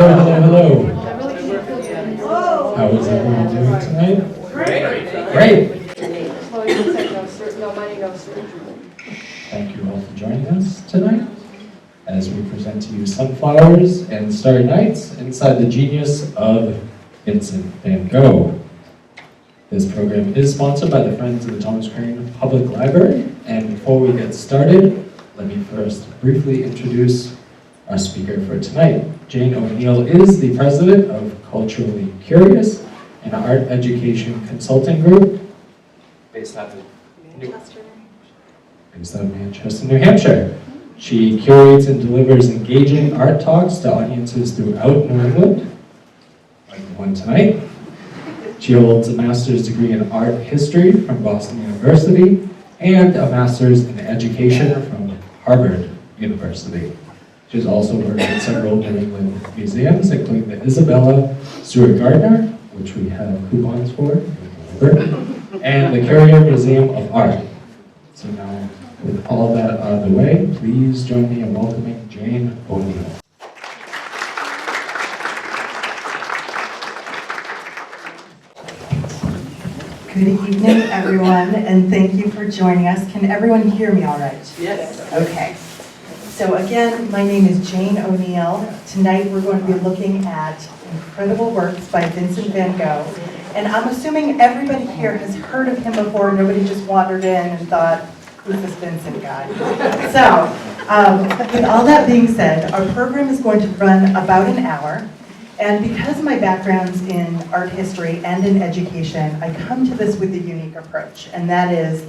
Hello. How is everyone doing tonight? Great. Thank you all for joining us tonight as we present to you Sunflowers and Starry Nights inside the genius of Vincent van Gogh. This program is sponsored by the Friends of the Thomas Crane Public Library, and before we get started, let me first briefly introduce our speaker for tonight. Jane O'Neill is the president of Culturally Curious, an art education consulting group based out of Manchester, New Hampshire. She curates and delivers engaging art talks to audiences throughout New England, like the one tonight. She holds a master's degree in art history from Boston University and a master's in education from Harvard University. She's also worked at several New England museums, including the Isabella Stewart Gardner, which we have coupons for, and the Currier Museum of Art. So now, with all that out of the way, please join me in welcoming Jane O'Neill. Good evening, everyone, and thank you for joining us. Can everyone hear me all right? Yes. Okay. So again, my name is Jane O'Neill. Tonight we're going to be looking at incredible works by Vincent van Gogh. And I'm assuming everybody here has heard of him before. Nobody just wandered in and thought, who's this Vincent guy? So, with all that being said, our program is going to run about an hour. And because my background's in art history and in education, I come to this with a unique approach. And that is,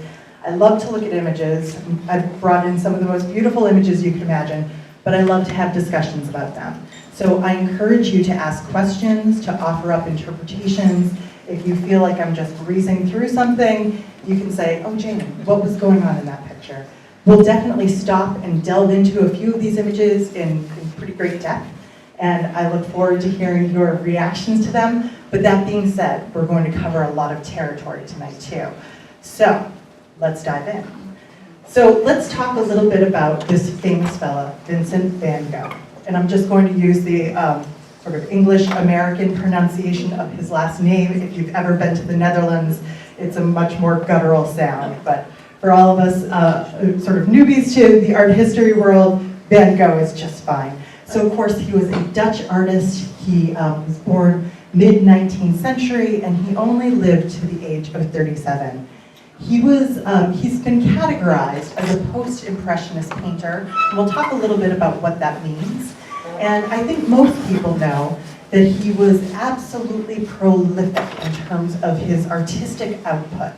I love to look at images. I've brought in some of the most beautiful images you can imagine, but I love to have discussions about them. So I encourage you to ask questions, to offer up interpretations. If you feel like I'm just breezing through something, you can say, oh, Jane, what was going on in that picture? We'll definitely stop and delve into a few of these images in pretty great depth. And I look forward to hearing your reactions to them. But that being said, we're going to cover a lot of territory tonight too. So let's dive in. So let's talk a little bit about this famous fella, Vincent van Gogh. And I'm just going to use the sort of English-American pronunciation of his last name. If you've ever been to the Netherlands, it's a much more guttural sound. But for all of us sort of newbies to the art history world, Van Gogh is just fine. So of course, he was a Dutch artist. He was born mid-19th century, and he only lived to the age of 37. He's been categorized as a post-impressionist painter, and we'll talk a little bit about what that means. And I think most people know that he was absolutely prolific in terms of his artistic output.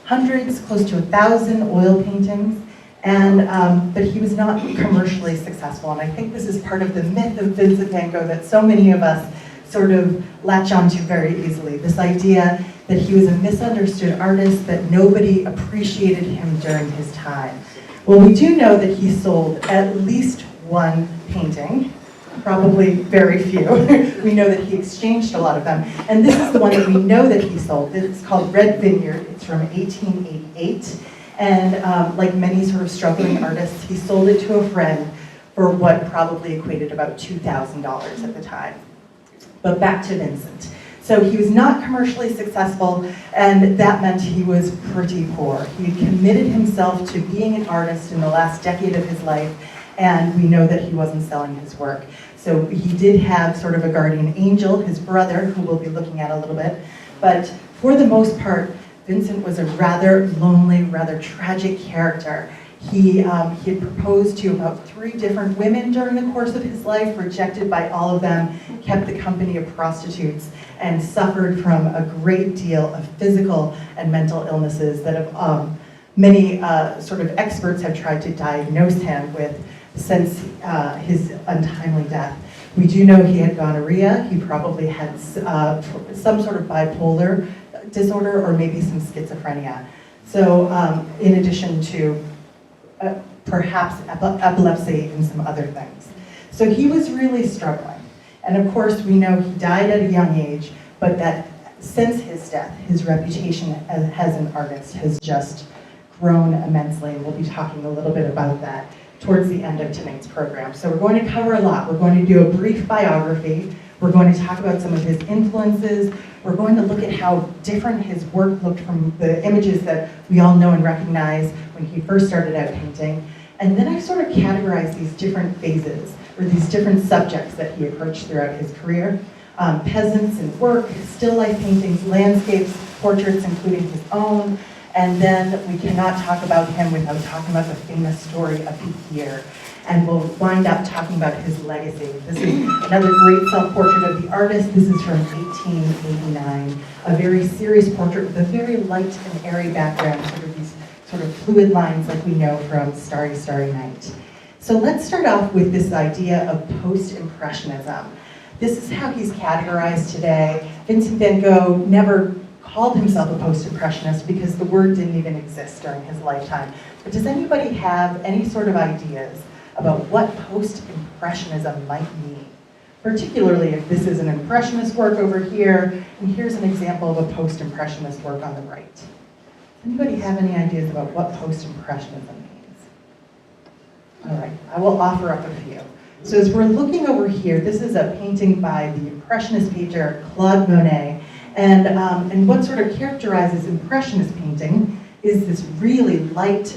Hundreds, close to 1,000 oil paintings, and but he was not commercially successful. And I think this is part of the myth of Vincent van Gogh that so many of us sort of latch onto very easily. This idea that he was a misunderstood artist, that nobody appreciated him during his time. Well, we do know that he sold at least one painting, probably very few. We know that he exchanged a lot of them. And this is the one that we know that he sold. It's called Red Vineyard. It's from 1888. And like many sort of struggling artists, he sold it to a friend for what probably equated about $2,000 at the time. But back to Vincent. So he was not commercially successful, and that meant he was pretty poor. He had committed himself to being an artist in the last decade of his life, and we know that he wasn't selling his work. So he did have sort of a guardian angel, his brother, who we'll be looking at a little bit. But for the most part, Vincent was a rather lonely, rather tragic character. He had proposed to about 3 different women during the course of his life, rejected by all of them, kept the company of prostitutes, and suffered from a great deal of physical and mental illnesses that many sort of experts have tried to diagnose him with since his untimely death. We do know he had gonorrhea. He probably had some sort of bipolar disorder or maybe some schizophrenia. So in addition to perhaps epilepsy and some other things. So he was really struggling. And of course, we know he died at a young age, but that since his death, his reputation as an artist has just grown immensely. And we'll be talking a little bit about that. towards the end of tonight's program. So we're going to cover a lot. We're going to do a brief biography. We're going to talk about some of his influences. We're going to look at how different his work looked from the images that we all know and recognize when he first started out painting. And then I sort of categorize these different phases, or these different subjects that he approached throughout his career. Peasants and work, still life paintings, landscapes, portraits, including his own. And then we cannot talk about him without talking about the famous story of the year. And we'll wind up talking about his legacy. This is another great self-portrait of the artist. This is from 1889, a very serious portrait with a very light and airy background, sort of these sort of fluid lines like we know from Starry, Starry Night. So let's start off with this idea of post-impressionism. This is how he's categorized today. Vincent van Gogh never called himself a post-impressionist because the word didn't even exist during his lifetime. But does anybody have any sort of ideas about what post-impressionism might mean? Particularly if this is an impressionist work over here, and here's an example of a post-impressionist work on the right. Anybody have any ideas about what post-impressionism means? All right, I will offer up a few. So as we're looking over here, this is a painting by the Impressionist painter Claude Monet. And what sort of characterizes Impressionist painting is this really light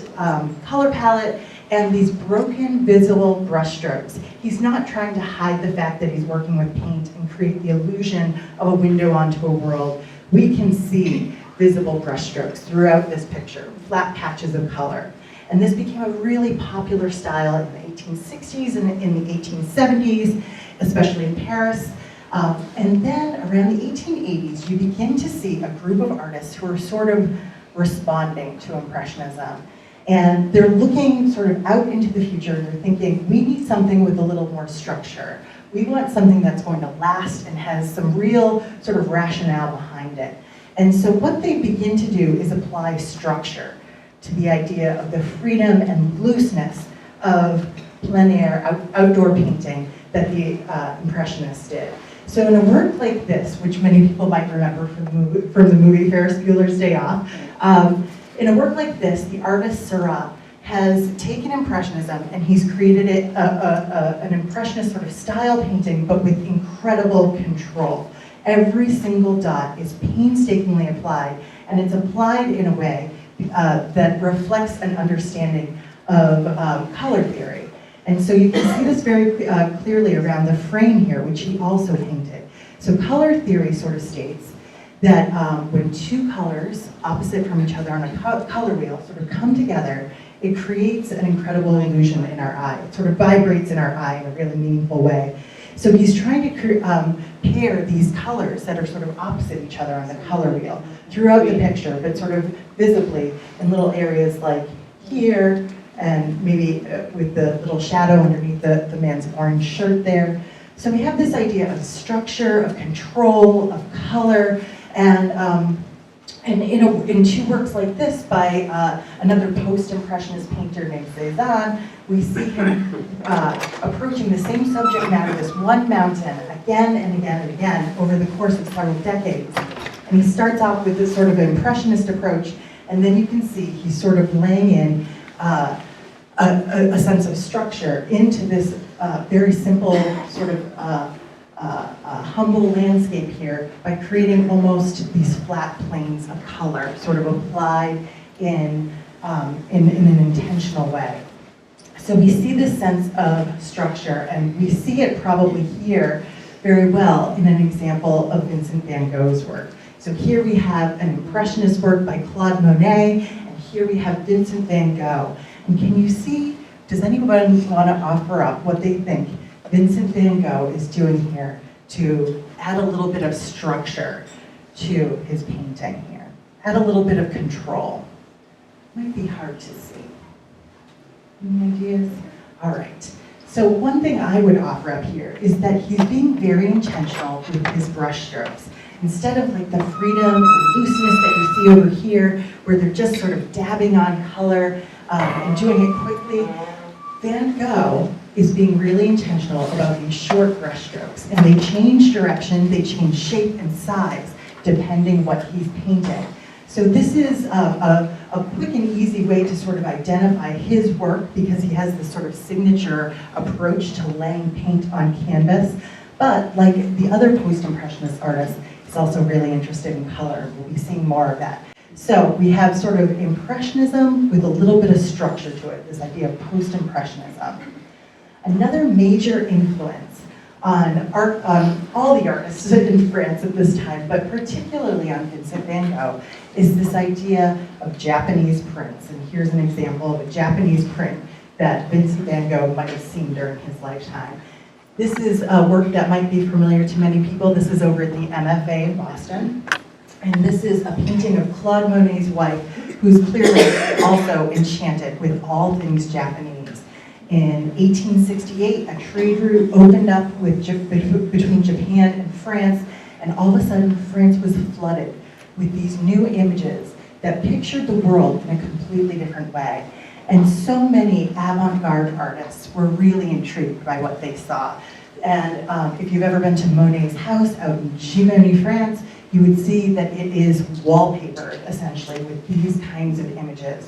color palette and these broken, visible brushstrokes. He's not trying to hide the fact that he's working with paint and create the illusion of a window onto a world. We can see visible brushstrokes throughout this picture, flat patches of color. And this became a really popular style in the 1860s and in the 1870s, especially in Paris. And then around the 1880s, you begin to see a group of artists who are sort of responding to Impressionism. And they're looking sort of out into the future and they're thinking, we need something with a little more structure. We want something that's going to last and has some real sort of rationale behind it. And so what they begin to do is apply structure to the idea of the freedom and looseness of plein air, outdoor painting that the Impressionists did. So in a work like this, which many people might remember from the movie Ferris Bueller's Day Off, in a work like this, the artist Seurat has taken Impressionism and he's created an Impressionist sort of style painting, but with incredible control. Every single dot is painstakingly applied, and it's applied in a way that reflects an understanding of color theory. And so you can see this very clearly around the frame here, which he also painted. So color theory sort of states that when two colors opposite from each other on a color wheel sort of come together, it creates an incredible illusion in our eye. It sort of vibrates in our eye in a really meaningful way. So he's trying to pair these colors that are sort of opposite each other on the color wheel throughout the picture, but sort of visibly in little areas like here, and maybe with the little shadow underneath the man's orange shirt there. So we have this idea of structure, of control, of color, and in two works like this by another post-impressionist painter named Cézanne, we see him approaching the same subject matter, this one mountain, again and again and again over the course of several decades. And he starts off with this sort of impressionist approach, and then you can see he's sort of laying in a sense of structure into this very simple sort of humble landscape here by creating almost these flat planes of color, sort of applied in an intentional way. So we see this sense of structure, and we see it probably here very well in an example of Vincent van Gogh's work. So here we have an Impressionist work by Claude Monet, and here we have Vincent van Gogh. And can you see, does anyone want to offer up what they think Vincent van Gogh is doing here to add a little bit of structure to his painting here? Add a little bit of control. Might be hard to see. Any ideas? All right. So one thing I would offer up here is that he's being very intentional with his brush strokes. Instead of like the freedom and looseness that you see over here, where they're just sort of dabbing on color and doing it quickly, Van Gogh is being really intentional about these short brush strokes. And they change direction, they change shape and size, depending what he's painting. So this is a quick and easy way to sort of identify his work because he has this sort of signature approach to laying paint on canvas. But like the other post-impressionist artists, he's also really interested in color. We'll be seeing more of that. So we have sort of impressionism with a little bit of structure to it, this idea of post-impressionism. Another major influence on art, all the artists in France at this time, but particularly on Vincent van Gogh, is this idea of Japanese prints. And here's an example of a Japanese print that Vincent van Gogh might have seen during his lifetime. This is a work that might be familiar to many people. This is over at the MFA in Boston. And this is a painting of Claude Monet's wife, who's clearly also enchanted with all things Japanese. In 1868, a trade route opened up between Japan and France, and all of a sudden France was flooded with these new images that pictured the world in a completely different way. And so many avant-garde artists were really intrigued by what they saw. And if you've ever been to Monet's house out in Giverny, France, you would see that it is wallpapered, essentially, with these kinds of images.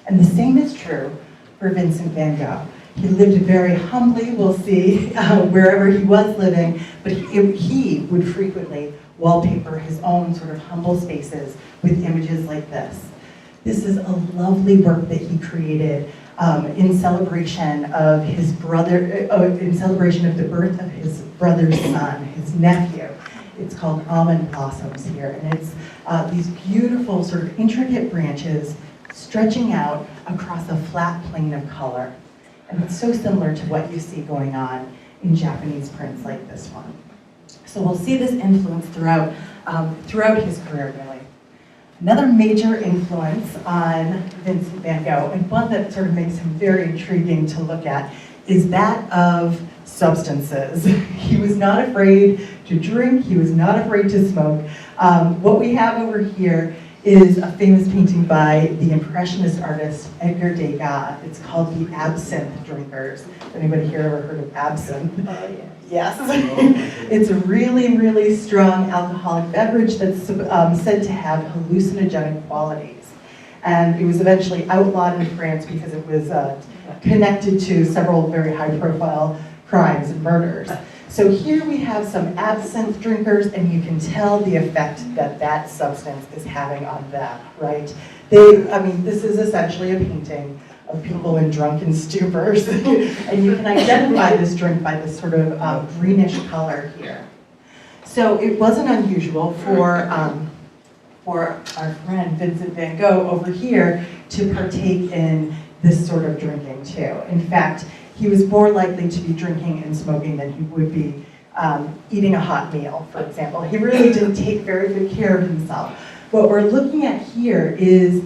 And the same is true for Vincent van Gogh. He lived very humbly, we'll see, wherever he was living, but he would frequently wallpaper his own sort of humble spaces with images like this. This is a lovely work that he created in celebration of his brother, in celebration of the birth of his brother's son, his nephew. It's called Almond Blossoms here, and it's these beautiful sort of intricate branches stretching out across a flat plane of color. And it's so similar to what you see going on in Japanese prints like this one. So we'll see this influence throughout his career, really. Another major influence on Vincent van Gogh, and one that sort of makes him very intriguing to look at, is that of substances. He was not afraid to drink, he was not afraid to smoke. What we have over here is a famous painting by the Impressionist artist Edgar Degas. It's called The Absinthe Drinkers. Has anybody here ever heard of absinthe? Yes. It's a really, really strong alcoholic beverage that's said to have hallucinogenic qualities. And it was eventually outlawed in France because it was connected to several very high-profile crimes and murders. So here we have some absinthe drinkers, and you can tell the effect that that substance is having on them, right? This is essentially a painting of people in drunken stupors, and you can identify this drink by this sort of greenish color here. So it wasn't unusual for our friend Vincent van Gogh over here to partake in this sort of drinking too. In fact, he was more likely to be drinking and smoking than he would be eating a hot meal, for example. He really didn't take very good care of himself. What we're looking at here is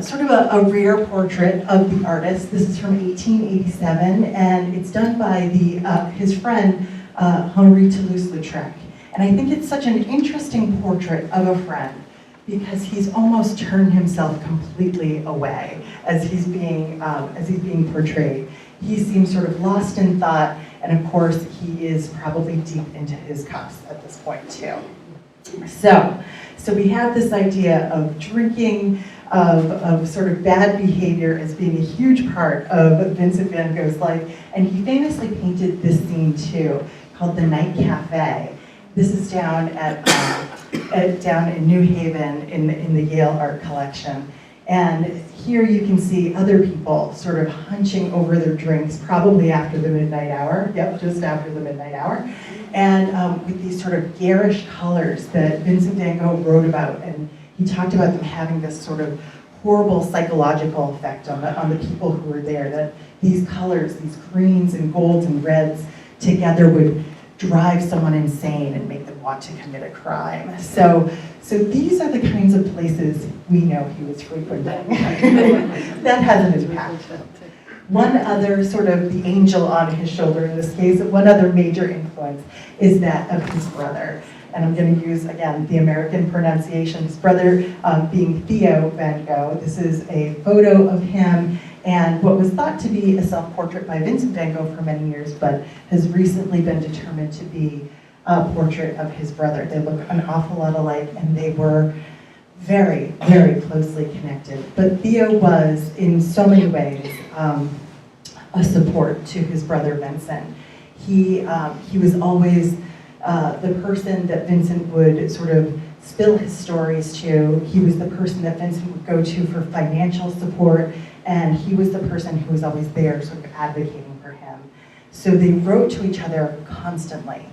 sort of a rare portrait of the artist. This is from 1887, and it's done by his friend, Henri Toulouse-Lautrec. And I think it's such an interesting portrait of a friend because he's almost turned himself completely away as he's being portrayed. He seems sort of lost in thought, and of course, he is probably deep into his cups at this point too. So we have this idea of drinking, of sort of bad behavior as being a huge part of Vincent van Gogh's life, and he famously painted this scene too, called The Night Cafe. This is down down in New Haven in the Yale Art Collection. And here you can see other people sort of hunching over their drinks, probably after the midnight hour. Yep, just after the midnight hour. And with these sort of garish colors that Vincent van Gogh wrote about. And he talked about them having this sort of horrible psychological effect on the people who were there, that these colors, these greens and golds and reds together would drive someone insane and make them want to commit a crime. So these are the kinds of places we know he was frequenting. That has an impact. One other sort of the angel on his shoulder in this case, one other major influence is that of his brother. And I'm going to use, again, the American pronunciation. His brother being Theo van Gogh. This is a photo of him and what was thought to be a self-portrait by Vincent van Gogh for many years, but has recently been determined to be a portrait of his brother. They look an awful lot alike, and they were very, very closely connected. But Theo was, in so many ways, a support to his brother Vincent. He was always the person that Vincent would sort of spill his stories to. He was the person that Vincent would go to for financial support, and he was the person who was always there sort of advocating for him. So they wrote to each other constantly.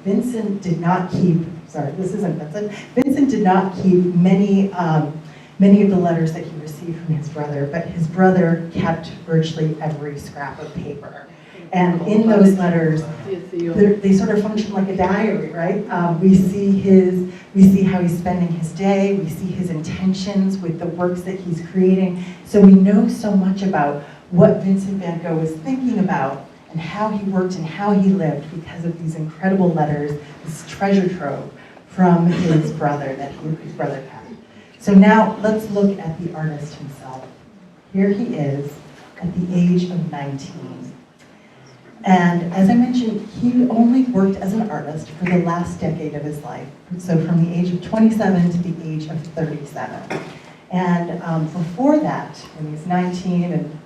Vincent did not keep, sorry, this isn't Vincent. Vincent did not keep many of the letters that he received from his brother, but his brother kept virtually every scrap of paper. And in those letters, they sort of function like a diary, right? We see how he's spending his day, we see his intentions with the works that he's creating. So we know so much about what Vincent van Gogh was thinking about and how he worked and how he lived because of these incredible letters, this treasure trove from his brother that his brother had. So now let's look at the artist himself. Here he is at the age of 19. And as I mentioned, he only worked as an artist for the last decade of his life. So from the age of 27 to the age of 37. And before that, when he was 19 and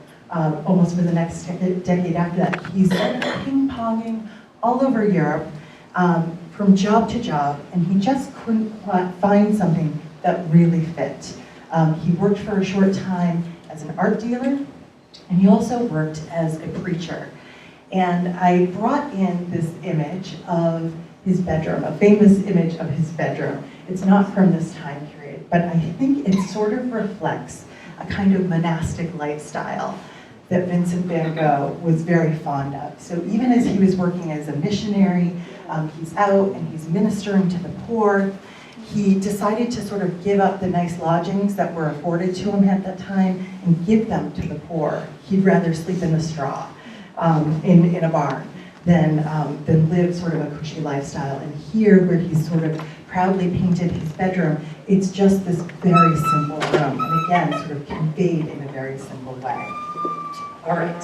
almost for the next decade after that, he's ping-ponging all over Europe from job to job, and he just couldn't find something that really fit. He worked for a short time as an art dealer, and he also worked as a preacher. And I brought in this image of his bedroom, a famous image of his bedroom. It's not from this time period, but I think it sort of reflects a kind of monastic lifestyle that Vincent van Gogh was very fond of. So even as he was working as a missionary, he's out and he's ministering to the poor. He decided to sort of give up the nice lodgings that were afforded to him at that time and give them to the poor. He'd rather sleep in the straw in a barn than live sort of a cushy lifestyle. And here, where he's sort of proudly painted his bedroom, it's just this very simple room. And again, sort of conveyed in a very simple way. All right,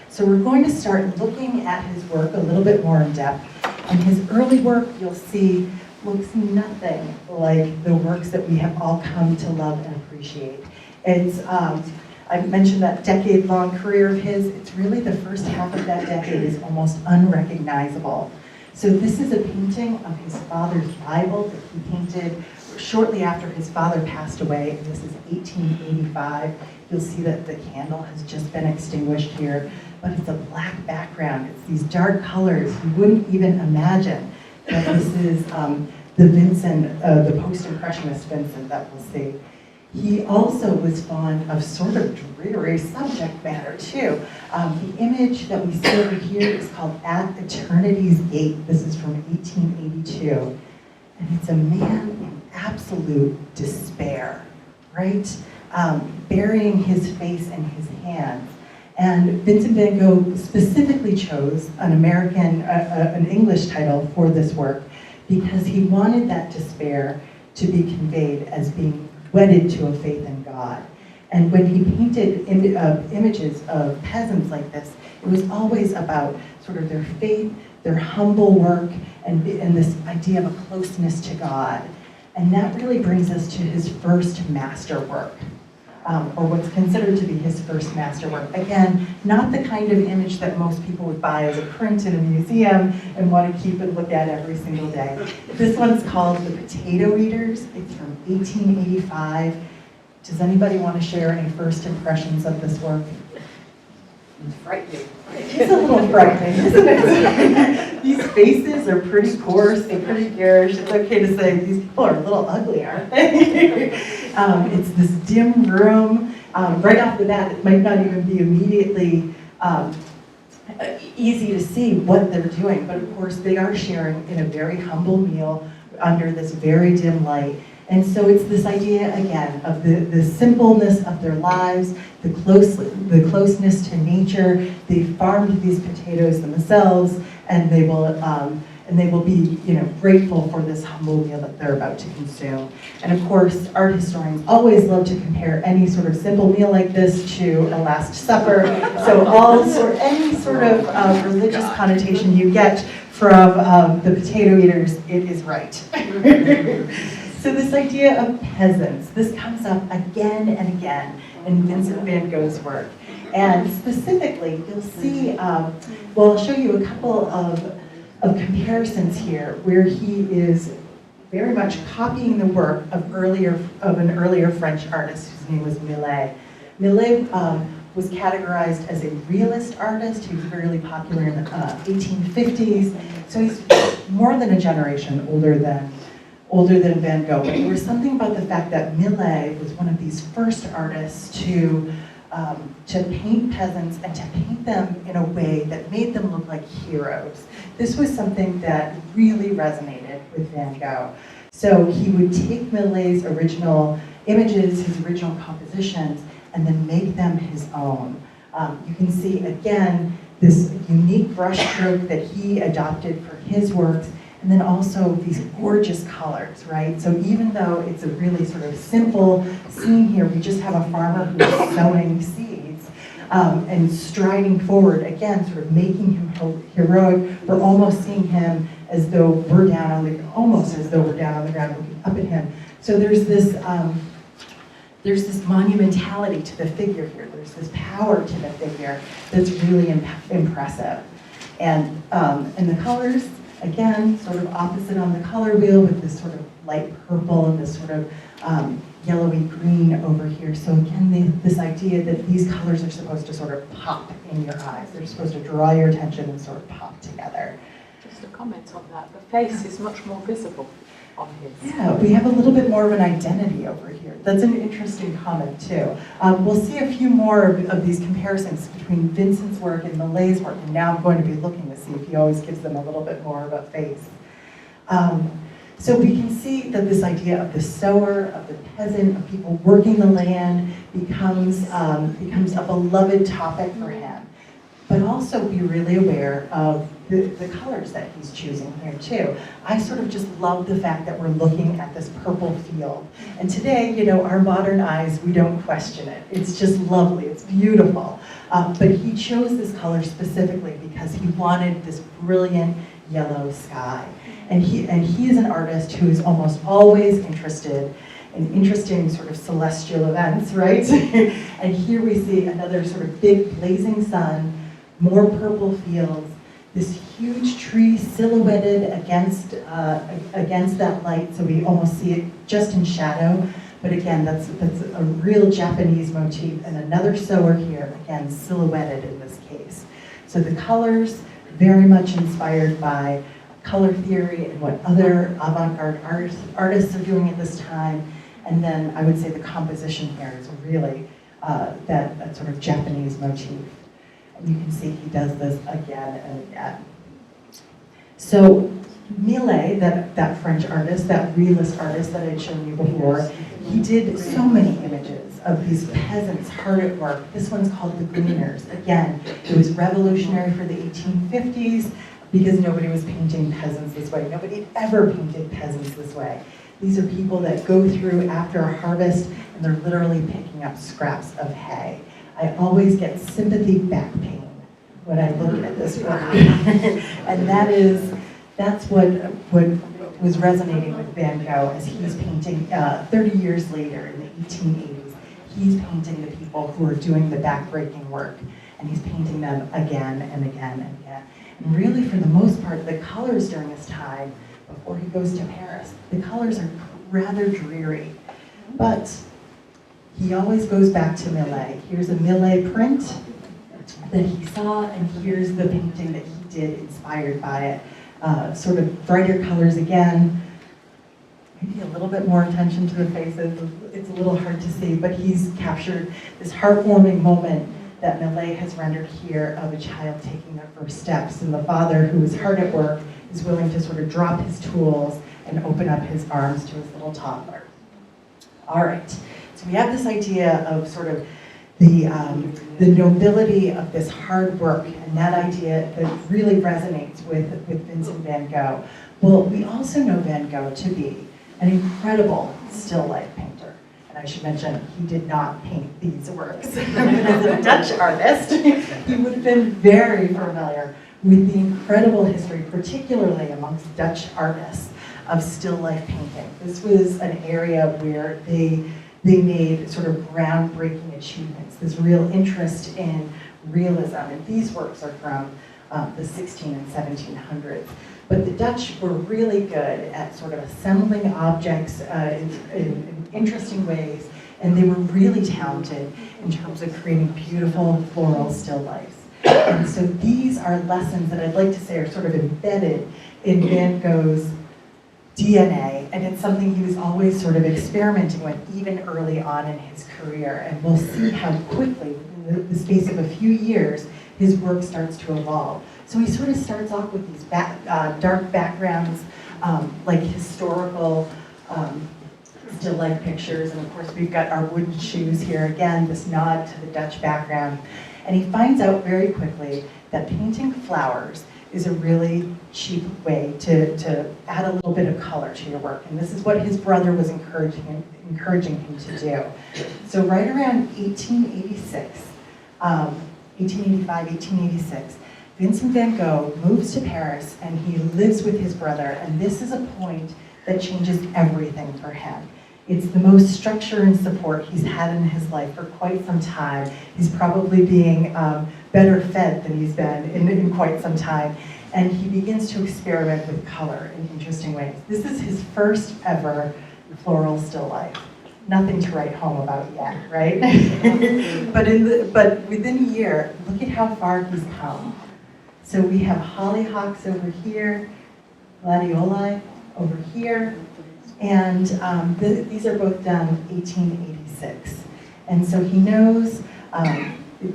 so we're going to start looking at his work a little bit more in depth. And his early work, you'll see, looks nothing like the works that we have all come to love and appreciate. It's, I mentioned that decade-long career of his. It's really the first half of that decade is almost unrecognizable. So this is a painting of his father's Bible that he painted shortly after his father passed away, and this is 1885. You'll see that the candle has just been extinguished here, but it's a black background. It's these dark colors. You wouldn't even imagine that this is the Vincent, the post-impressionist Vincent that we'll see. He also was fond of sort of dreary subject matter too. The image that we see over here is called At Eternity's Gate. This is from 1882. And it's a man in absolute despair, right? Burying his face in his hands. And Vincent van Gogh specifically chose an English title for this work because he wanted that despair to be conveyed as being wedded to a faith in God. And when he painted images of peasants like this, it was always about sort of their faith, their humble work, and this idea of a closeness to God. And that really brings us to his first masterwork, or what's considered to be his first masterwork. Again, not the kind of image that most people would buy as a print in a museum and want to keep and look at every single day. This one's called The Potato Eaters. It's from 1885. Does anybody want to share any first impressions of this work? It's frightening. It's a little frightening, isn't it? These faces are pretty coarse, they're pretty garish. It's okay to say these people are a little ugly, aren't they? It's this dim room. Right off the bat, it might not even be immediately easy to see what they're doing, but of course they are sharing in a very humble meal under this very dim light. And so it's this idea, again, of the simpleness of their lives, the closeness to nature. They farmed these potatoes themselves, and they will be, grateful for this humble meal that they're about to consume. And of course, art historians always love to compare any sort of simple meal like this to a Last Supper. So any sort of religious connotation you get from the potato eaters, it is right. So this idea of peasants, this comes up again and again in Vincent van Gogh's work. And specifically, you'll see, well, I'll show you a couple of comparisons here where he is very much copying the work of an earlier French artist whose name was Millet. Millet was categorized as a realist artist. He was really popular in the 1850s. So he's more than a generation older than Van Gogh. But there was something about the fact that Millet was one of these first artists to paint peasants and to paint them in a way that made them look like heroes. This was something that really resonated with Van Gogh. So he would take Millet's original images, his original compositions, and then make them his own. You can see, again, this unique brushstroke that he adopted for his works, and then also these gorgeous colors, right? So even though it's a really sort of simple scene here, we just have a farmer who's sowing seeds and striding forward, again, sort of making him heroic. We're almost seeing him as though we're down on the, almost as though we're down on the ground looking up at him. So there's this monumentality to the figure here. There's this power to the figure that's really impressive. And the colors, again, sort of opposite on the color wheel with this sort of light purple and this sort of yellowy green over here. So again, this idea that these colors are supposed to sort of pop in your eyes. They're supposed to draw your attention and sort of pop together. Just a comment on that. The face is much more visible on his. Yeah, we have a little bit more of an identity over here. That's an interesting comment too. We'll see a few more of these comparisons between Vincent's work and Millet's work, and now I'm going to be looking to see if he always gives them a little bit more of a face. So we can see that this idea of the sower, of the peasant, of people working the land becomes a beloved topic for him. But also be really aware of the colors that he's choosing here too. I sort of just love the fact that we're looking at this purple field. And today, you know, our modern eyes, we don't question it. It's just lovely, it's beautiful. But he chose this color specifically because he wanted this brilliant yellow sky. And he is an artist who is almost always interested in interesting sort of celestial events, right? And here we see another sort of big blazing sun, more purple fields, this huge tree silhouetted against that light, so we almost see it just in shadow. But again, that's a real Japanese motif, and another sower here, again, silhouetted in this case. So the colors, very much inspired by color theory and what other avant-garde artists are doing at this time. And then I would say the composition here is really that sort of Japanese motif. And you can see he does this again and again. So Millet, that French artist, that realist artist that I'd shown you before, he did so many images of these peasants hard at work. This one's called The Gleaners. Again, it was revolutionary for the 1850s because nobody was painting peasants this way. Nobody had ever painted peasants this way. These are people that go through after a harvest and they're literally picking up scraps of hay. I always get sympathy back pain when I look at this work. And that's what was resonating with Van Gogh as he's painting 30 years later in the 1880s. He's painting the people who are doing the backbreaking work, and he's painting them again and again and again. And really, for the most part, the colors during his time, before he goes to Paris, the colors are rather dreary. But he always goes back to Millet. Here's a Millet print that he saw, and here's the painting that he did inspired by it. Sort of brighter colors again, maybe a little bit more attention to the faces. It's a little hard to see, but he's captured this heartwarming moment that Millet has rendered here of a child taking their first steps, and the father, who is hard at work, is willing to sort of drop his tools and open up his arms to his little toddler. All right, so we have this idea of sort of the nobility of this hard work, and that idea that really resonates with Vincent van Gogh. Well, we also know Van Gogh to be an incredible still life painter. And I should mention, he did not paint these works. But as a Dutch artist, he would have been very familiar with the incredible history, particularly amongst Dutch artists, of still life painting. This was an area where they made sort of groundbreaking achievements, this real interest in realism. And these works are from the 16 and 1700s. But the Dutch were really good at sort of assembling objects in interesting ways, and they were really talented in terms of creating beautiful floral still lifes. And so these are lessons that I'd like to say are sort of embedded in Van Gogh's DNA, and it's something he was always sort of experimenting with even early on in his career. And we'll see how quickly, in the space of a few years, his work starts to evolve. So he sort of starts off with these dark backgrounds, like historical still life pictures, and of course we've got our wooden shoes here again, this nod to the Dutch background. And he finds out very quickly that painting flowers is a really cheap way to add a little bit of color to your work. And this is what his brother was encouraging him to do. So right around 1886, 1885, 1886, Vincent van Gogh moves to Paris and he lives with his brother, and this is a point that changes everything for him. It's the most structure and support he's had in his life for quite some time. He's probably being better fed than he's been in quite some time. And he begins to experiment with color in interesting ways. This is his first ever floral still life. Nothing to write home about yet, right? but within a year, look at how far he's come. So we have hollyhocks over here, gladioli over here, and these are both done 1886. And so he knows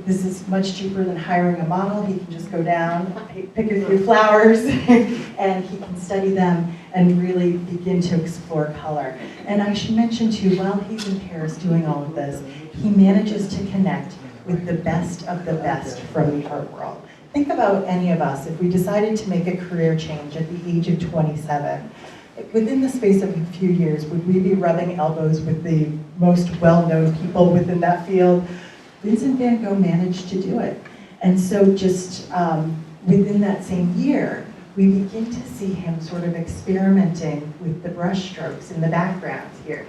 this is much cheaper than hiring a model. He can just go down, pick a few flowers, and he can study them and really begin to explore color. And I should mention too, while he's in Paris doing all of this, he manages to connect with the best of the best from the art world. Think about any of us, if we decided to make a career change at the age of 27, within the space of a few years, would we be rubbing elbows with the most well-known people within that field? Vincent van Gogh managed to do it. And so just within that same year, we begin to see him sort of experimenting with the brush strokes in the background here,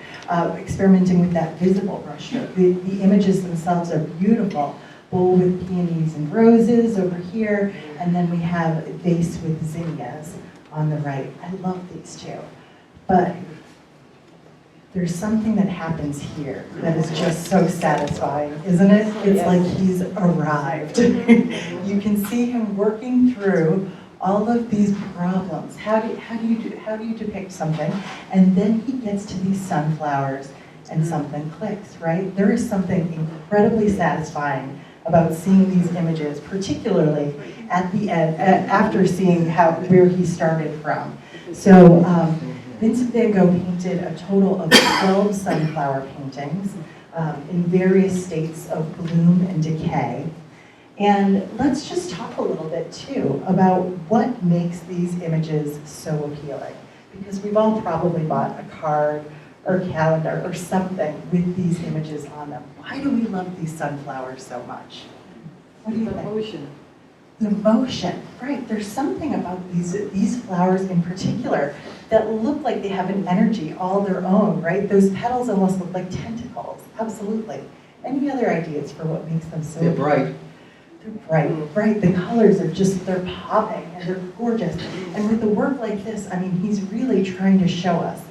experimenting with that visible brush stroke. The images themselves are beautiful, bowl with peonies and roses over here, and then we have a vase with zinnias on the right. I love these two. But there's something that happens here that is just so satisfying, isn't it? It's like he's arrived. You can see him working through all of these problems. How do you depict something? And then he gets to these sunflowers and something clicks, right? There is something incredibly satisfying about seeing these images, particularly at the end, after seeing where he started from. So Vincent van Gogh painted a total of 12 sunflower paintings in various states of bloom and decay. And let's just talk a little bit too about what makes these images so appealing. Because we've all probably bought a card or calendar or something with these images on them. Why do we love these sunflowers so much? What do you think? Emotion. The emotion, right? There's something about these flowers in particular that look like they have an energy all their own, right? Those petals almost look like tentacles, absolutely. Any other ideas for what makes them so They're bright. They're bright, right? The colors are they're popping and they're gorgeous. And with a work like this, I mean, he's really trying to show us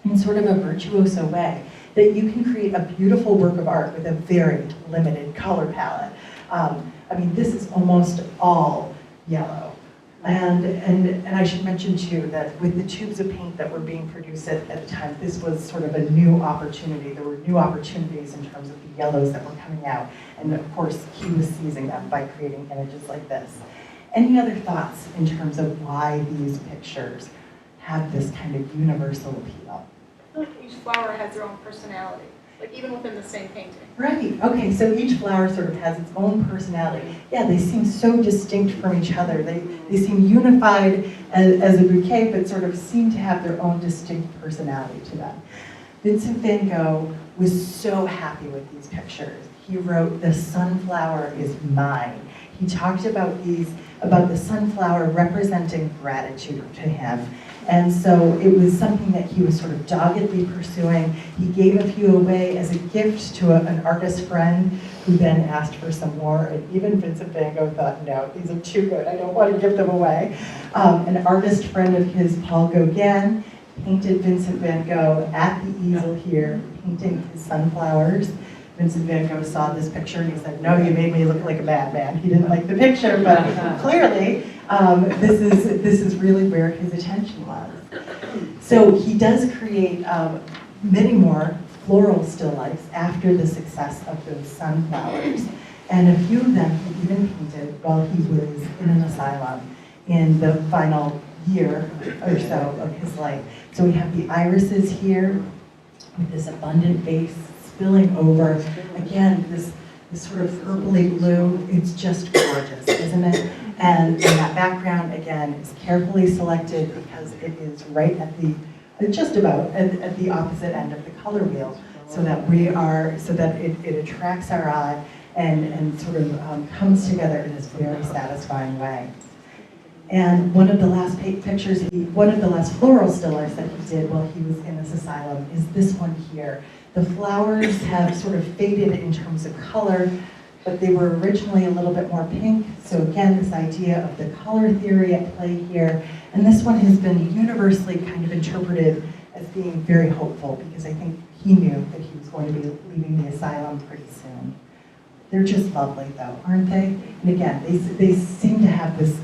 in sort of a virtuoso way that you can create a beautiful work of art with a very limited color palette. I mean, this is almost all yellow. And I should mention too that with the tubes of paint that were being produced at the time, this was sort of a new opportunity. There were new opportunities in terms of the yellows that were coming out. And of course, he was seizing them by creating images like this. Any other thoughts in terms of why these pictures have this kind of universal appeal? I feel like each flower has their own personality, like even within the same painting. Right, okay, so each flower sort of has its own personality. Yeah, they seem so distinct from each other. They seem unified as a bouquet, but sort of seem to have their own distinct personality to them. Vincent van Gogh was so happy with these pictures. He wrote, "The sunflower is mine." He talked about the sunflower representing gratitude to him. And so it was something that he was sort of doggedly pursuing. He gave a few away as a gift to an artist friend who then asked for some more. And even Vincent van Gogh thought, no, these are too good. I don't want to give them away. An artist friend of his, Paul Gauguin, painted Vincent van Gogh at the easel here, painting his sunflowers. Vincent van Gogh saw this picture and he said, "No, you made me look like a madman." He didn't like the picture, but clearly this is really where his attention was. So he does create many more floral still lifes after the success of those sunflowers. And a few of them he even painted while he was in an asylum in the final year or so of his life. So we have the irises here with this abundant vase spilling over. Again, this sort of purpley blue, it's just gorgeous, isn't it? And that background, again, is carefully selected because it is right at the, just about at the opposite end of the color wheel, so that it attracts our eye and sort of comes together in this very satisfying way. And one of the last pictures, one of the last floral still lifes that he did while he was in this asylum is this one here. The flowers have sort of faded in terms of color, but they were originally a little bit more pink. So again, this idea of the color theory at play here. And this one has been universally kind of interpreted as being very hopeful, because I think he knew that he was going to be leaving the asylum pretty soon. They're just lovely though, aren't they? And again, they seem to have this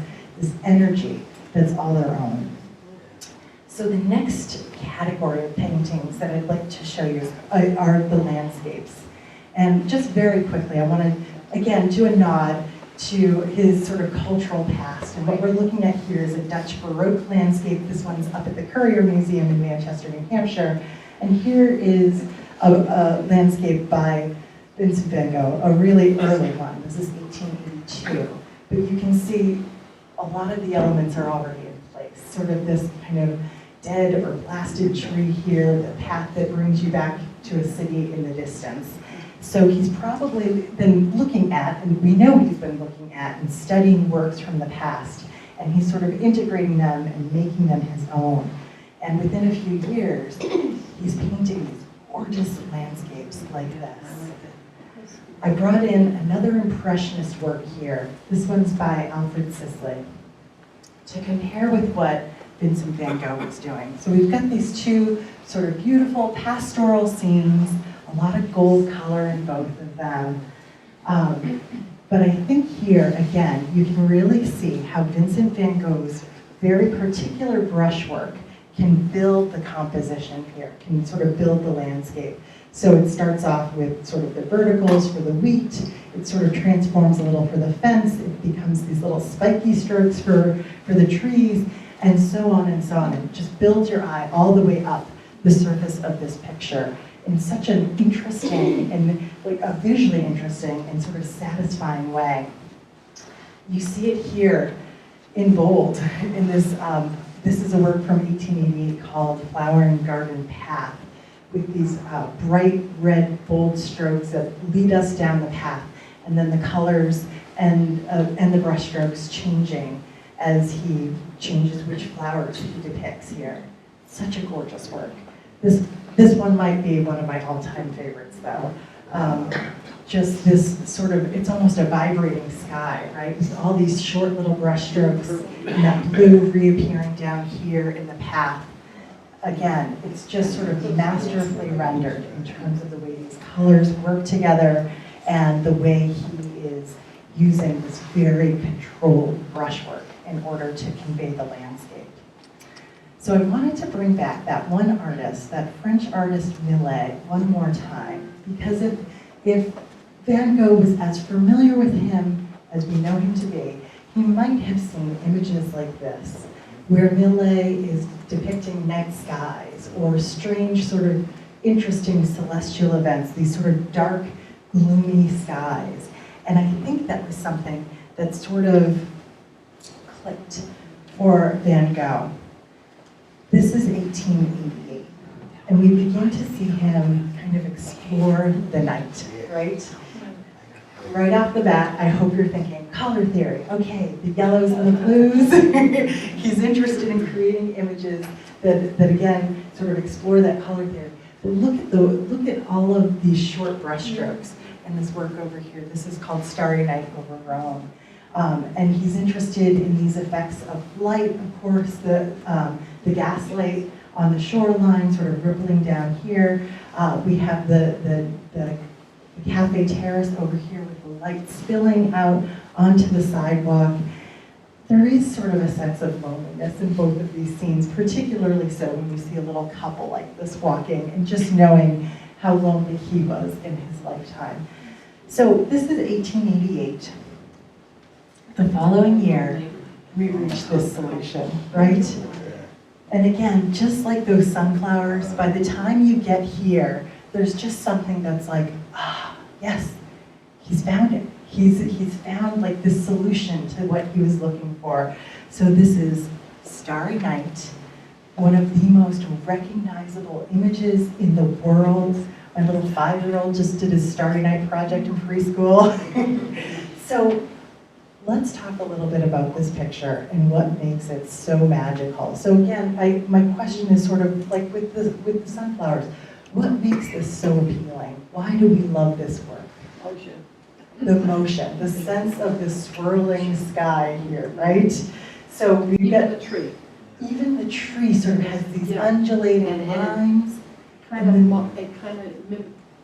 energy that's all their own. So the next category of paintings that I'd like to show you are the landscapes. And just very quickly, I want to, again, do a nod to his sort of cultural past. And what we're looking at here is a Dutch Baroque landscape. This one's up at the Currier Museum in Manchester, New Hampshire. And here is a landscape by Vincent van Gogh, a really early one. This is 1882. But you can see a lot of the elements are already in place. Sort of this kind of dead or blasted tree here, the path that brings you back to a city in the distance. So he's probably been looking at, and we know he's been looking at and studying works from the past, and he's sort of integrating them and making them his own. And within a few years, he's painting these gorgeous landscapes like this. I brought in another Impressionist work here. This one's by Alfred Sisley, to compare with what Vincent van Gogh was doing. So we've got these two sort of beautiful pastoral scenes, a lot of gold color in both of them. But I think here, again, you can really see how Vincent van Gogh's very particular brushwork can build the composition here, can sort of build the landscape. So it starts off with sort of the verticals for the wheat, it sort of transforms a little for the fence, it becomes these little spiky strokes for the trees, and so on and so on. And it just builds your eye all the way up the surface of this picture in such an interesting and like a visually interesting and sort of satisfying way. You see it here in bold in this, this is a work from 1888 called Flower and Garden Path, with these bright red bold strokes that lead us down the path, and then the colors and the brush strokes changing as he changes which flowers he depicts here. Such a gorgeous work. This one might be one of my all-time favorites though. Just this sort of, it's almost a vibrating sky, right? With all these short little brush strokes and that blue reappearing down here in the path. Again, it's just sort of masterfully rendered in terms of the way these colors work together and the way he is using this very controlled brushwork in order to convey the landscape. So I wanted to bring back that one artist, that French artist Millet, one more time, because if Van Gogh was as familiar with him as we know him to be, he might have seen images like this, where Millet is depicting night skies or strange sort of interesting celestial events, these sort of dark, gloomy skies. And I think that was something that sort of clicked for Van Gogh. This is 1888. And we begin to see him kind of explore the night, right? Right off the bat, I hope you're thinking, color theory. Okay, the yellows and the blues. He's interested in creating images that again, sort of explore that color theory. But look at all of these short brushstrokes in this work over here. This is called Starry Night over Rome. And he's interested in these effects of light, of course, the gaslight on the shoreline, sort of rippling down here. We have the cafe terrace over here with the light spilling out onto the sidewalk. There is sort of a sense of loneliness in both of these scenes, particularly so when you see a little couple like this walking and just knowing how lonely he was in his lifetime. So this is 1888. The following year, we reached this solution, right? And again, just like those sunflowers, by the time you get here, there's just something that's like, yes, he's found it. He's found like this solution to what he was looking for. So this is Starry Night, one of the most recognizable images in the world. My little 5-year-old just did his Starry Night project in preschool. So let's talk a little bit about this picture and what makes it so magical. So again, my question is sort of like with the sunflowers, what makes this so appealing? Why do we love this work? Motion. The motion, the sense of the swirling sky here, right? So we've got, Even the tree. even the tree sort of has these Yeah. undulating And- lines.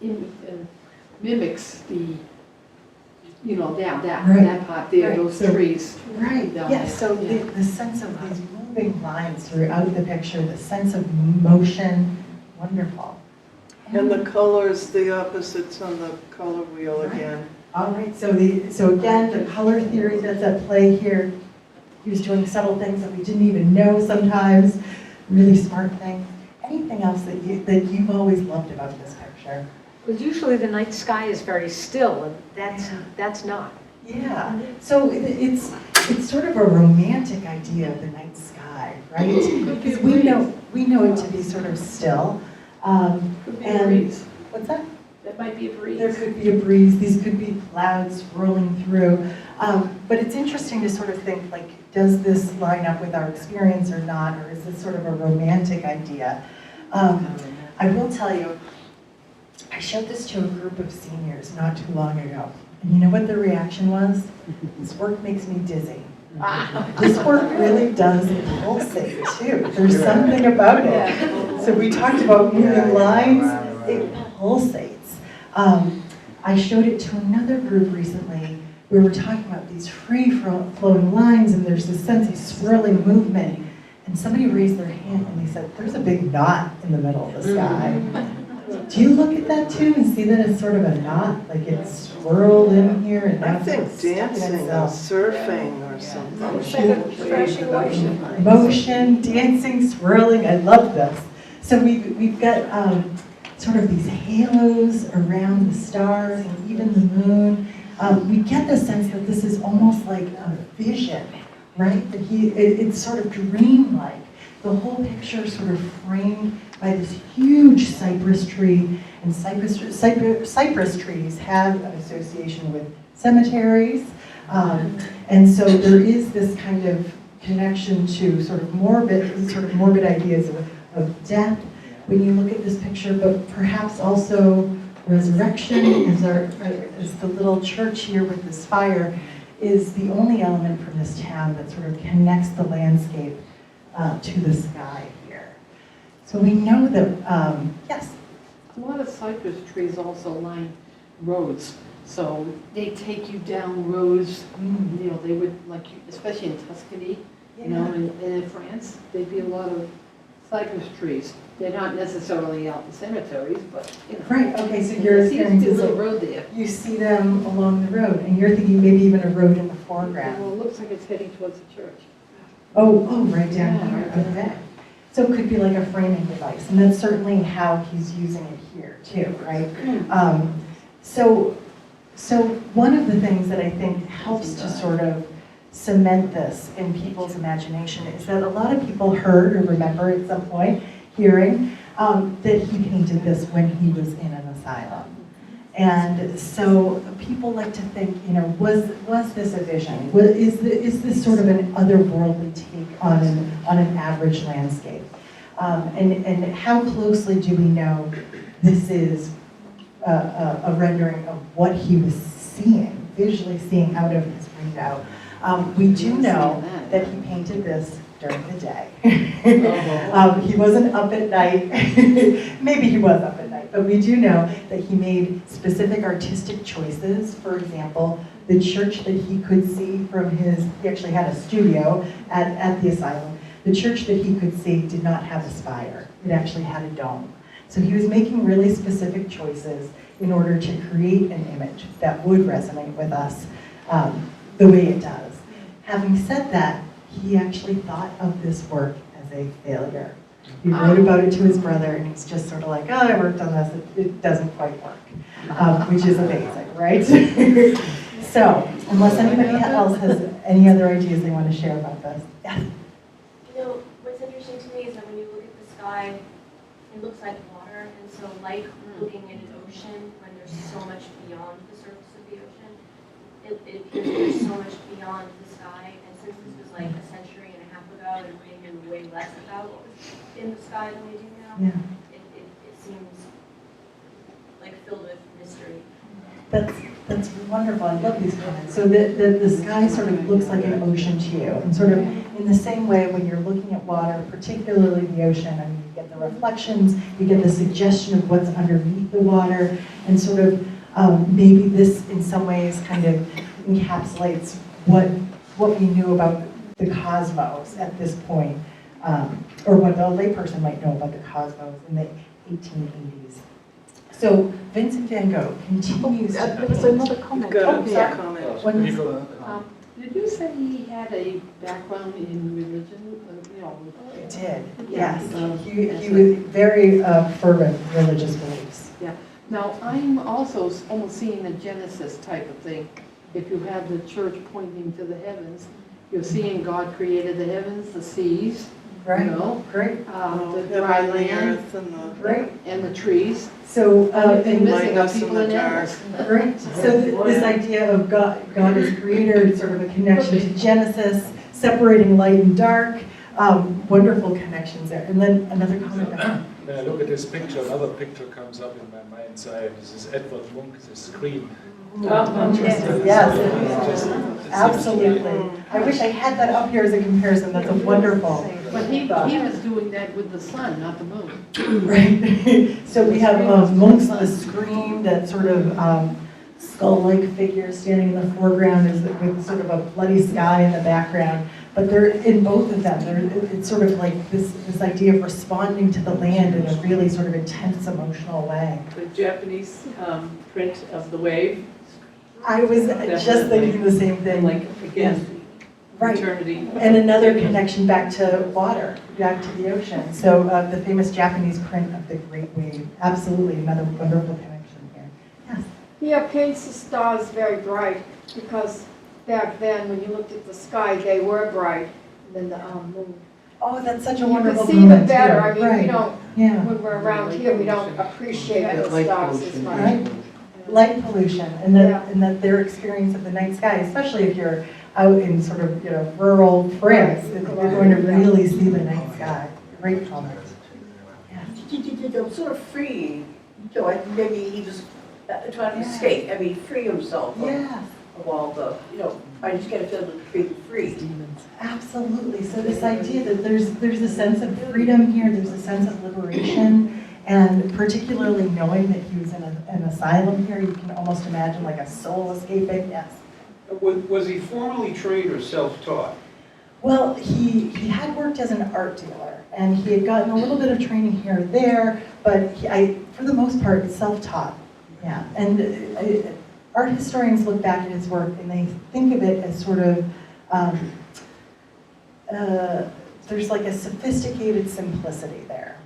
It mimics the, that Right. part there, Right. those So- trees. Right, down yes, there. so Yeah. the sense of these moving lines throughout the picture, the sense of motion, wonderful. And the colors, the opposites on the color wheel again. All right, so again, the color theory that's at play here, he was doing subtle things that we didn't even know sometimes, really smart things. Anything else that you've always loved about this picture? Well, usually the night sky is very still, and that's not. Yeah, so it's sort of a romantic idea of the night sky, right? Could be Because a we know it to be sort of still. Could be a And breeze. what's that? That might be a breeze. There could be a breeze, these could be clouds rolling through. But it's interesting to sort of think, like, does this line up with our experience or not, or is this sort of a romantic idea? I will tell you, I showed this to a group of seniors not too long ago. And you know what their reaction was? This work makes me dizzy. This work really does pulsate too. There's something about it. So we talked about moving lines, it pulsates. I showed it to another group recently. We were talking about these free-flowing lines, and there's this sense of swirling movement. And somebody raised their hand and they said, there's a big knot in the middle of the sky. Do you look at that too and see that it's sort of a knot, like it's swirled in here and I now think it's stuck in dancing or itself? surfing or something. It's like a thrashing motion. Motion, dancing, swirling, I love this. So we've got sort of these halos around the stars and even the moon. We get the sense that this is almost like a vision, right? That it's sort of dreamlike. The whole picture is sort of framed by this huge cypress tree, and cypress trees have an association with cemeteries. And so there is this kind of connection to sort of morbid ideas of death when you look at this picture, but perhaps also resurrection is the little church here with this spire is the only element from this town that sort of connects the landscape to the sky here. So we know that, yes? A lot of cypress trees also line roads, so they take you down roads, they would, like, especially in Tuscany, and in France, there'd be a lot of cypress trees. They're not necessarily out in cemeteries, but, Right, okay, so your there seems to experience be a is little that road there. you see them along the road, and you're thinking maybe even a road in the foreground. Well, it looks like it's heading towards the church. Oh, right down Yeah. here, okay. So it could be like a framing device, and that's certainly how he's using it here too, right? So one of the things that I think helps to sort of cement this in people's imagination is that a lot of people heard or remember at some point hearing that he painted this when he was in an asylum. And so people like to think, was this a vision? Is this sort of an otherworldly take on an average landscape? And how closely do we know this is a rendering of what he was seeing, visually seeing out of his window? We do know that he painted this during the day. He wasn't up at night. Maybe he was up at night, but we do know that he made specific artistic choices. For example, the church that he could see from he actually had a studio at the asylum. The church that he could see did not have a spire. It actually had a dome. So he was making really specific choices in order to create an image that would resonate with us the way it does. Having said that, he actually thought of this work as a failure. He wrote about it to his brother, and he's just sort of like, I worked on this, it doesn't quite work, which is amazing, right? So, unless anybody else has any other ideas they want to share about this. Yeah. What's interesting to me is that when you look at the sky, it looks like water, and so like looking at an ocean when there's so much beyond the surface of the ocean, it appears there's so much beyond the sky, and since this was like a century and a half ago, and we knew way less about what was in the sky than we do now, Yeah. it seems like filled with mystery. That's wonderful. I love these comments. So the sky sort of looks like an ocean to you. And sort of in the same way when you're looking at water, particularly the ocean, I mean, you get the reflections, you get the suggestion of what's underneath the water, and sort of maybe this in some ways kind of encapsulates what we knew about the cosmos at this point, or what the layperson might know about the cosmos in the 1880s. So Vincent van Gogh continues to There was another comment. Good, yeah. comment. When- Did you say he had a background in religion? He did, yes. Yeah. He was very fervent religious beliefs. Now, I'm also almost seeing a Genesis type of thing. If you have the church pointing to the heavens, you're seeing God created the heavens, the seas, Right, the great, dry Heaven, the land, earth, and the great. and the trees. So, And and missing us are in people the and dark. animals. great. So this idea of God as creator, sort of a connection to Genesis, separating light and dark, wonderful connections there. And then another comment. When I look at this picture, another picture comes up in my mind's eye. This is Edward Munch, the Scream. Interesting, yes, absolutely. I wish I had that up here as a comparison. That's a wonderful. But he was doing that with the sun, not the moon. Right. So we have Munch's The Scream, that sort of skull-like figure standing in the foreground is with sort of a bloody sky in the background. But they're in both of them. It's sort of like this idea of responding to the land in a really sort of intense, emotional way. The Japanese print of the wave, I was just thinking the same thing. like, again, Right. eternity. And another connection back to water, back to the ocean. So the famous Japanese print of the Great Wave, absolutely another wonderful connection here. Yes. He paints the stars very bright because back then, when you looked at the sky, they were bright than the moon. Oh, that's such a You can wonderful see moment, them better. too. I mean, Right. we don't, Yeah. when we're around here, we don't appreciate the stars as much. Right. Light pollution, and that their experience of the night sky, especially if you're out in sort of rural France, you're going to really see the night sky. Great comment. Sort of free, maybe he was trying to escape, free himself Yes. of all the, I just get a feeling of being free. Absolutely. So this idea that there's a sense of freedom here, there's a sense of liberation, and particularly knowing that he was in an asylum here, you can almost imagine like a soul escaping. Yes. Was he formally trained or self-taught? Well, he had worked as an art dealer, and he had gotten a little bit of training here or there, but for the most part, self-taught. Yeah, and art historians look back at his work and they think of it as sort of, there's like a sophisticated simplicity there.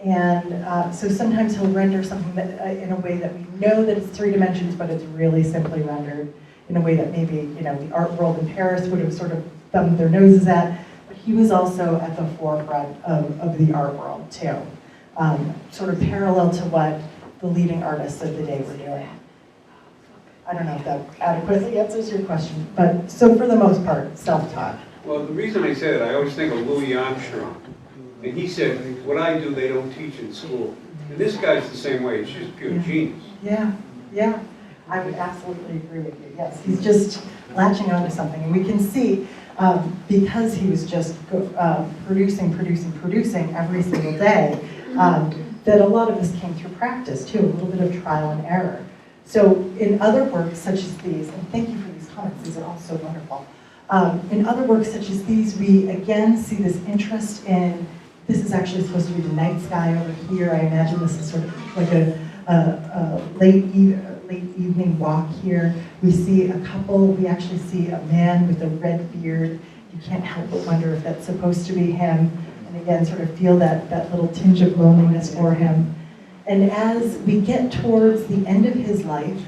And so sometimes he'll render something that, in a way that we know that it's 3 dimensions, but it's really simply rendered in a way that maybe, the art world in Paris would have sort of thumbed their noses at. But he was also at the forefront of the art world too. sort of parallel to what the leading artists of the day were doing. I don't know if that adequately answers your question, but so for the most part, self-taught. Well, the reason I say that, I always think of Louis Armstrong. And he said, what I do, they don't teach in school. And this guy's the same way, he's just pure genius. Yeah, yeah, I would absolutely agree with you. Yes, he's just latching onto something. And we can see, because he was just producing every single day, that a lot of this came through practice too, a little bit of trial and error. So in other works such as these, and thank you for these comments, these are all so wonderful. In other works such as these, we again see this interest in, this is actually supposed to be the night sky over here. I imagine this is sort of like a late evening walk here. We see a couple, we actually see a man with a red beard. You can't help but wonder if that's supposed to be him. And again, sort of feel that little tinge of loneliness for him. And as we get towards the end of his life,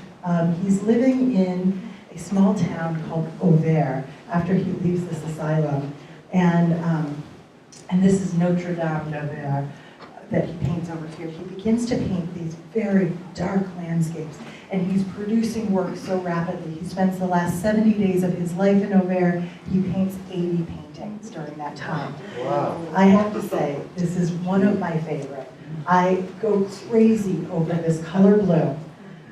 he's living in a small town called Auvers after he leaves this asylum. And this is Notre Dame d'Auvers that he paints over here. He begins to paint these very dark landscapes, and he's producing work so rapidly. He spends the last 70 days of his life in Auvers. He paints 80 paintings during that time. Wow. I have to say, this is one of my favorite. I go crazy over this color blue,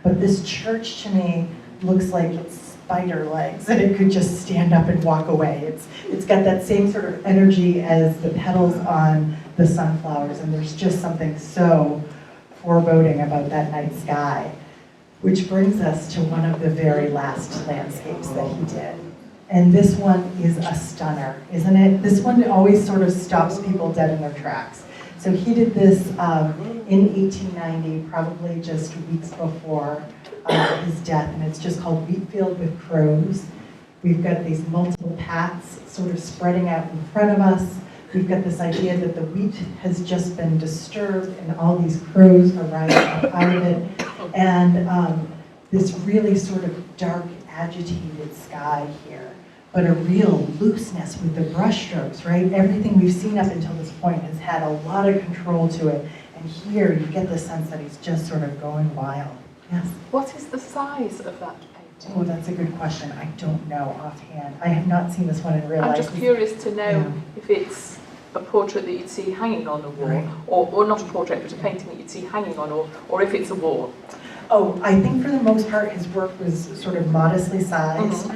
but this church to me looks like it's spider legs and it could just stand up and walk away. It's got that same sort of energy as the petals on the sunflowers, and there's just something so foreboding about that night sky, which brings us to one of the very last landscapes that he did. And this one is a stunner, isn't it? This one always sort of stops people dead in their tracks. So he did this in 1890, probably just weeks before his death, and it's just called Wheat Field with Crows. We've got these multiple paths sort of spreading out in front of us. We've got this idea that the wheat has just been disturbed and all these crows are rising up out of it. And this really sort of dark, agitated sky here, but a real looseness with the brush strokes, right? Everything we've seen up until this point has had a lot of control to it. And here you get the sense that he's just sort of going wild. Yes? What is the size of that painting? Oh, that's a good question. I don't know offhand. I have not seen this one in real life. I'm just curious to know Yeah. if it's a portrait that you'd see hanging on a wall, Right. or not a portrait, but a painting that you'd see hanging on, or if it's a wall. Oh, I think for the most part, his work was sort of modestly sized,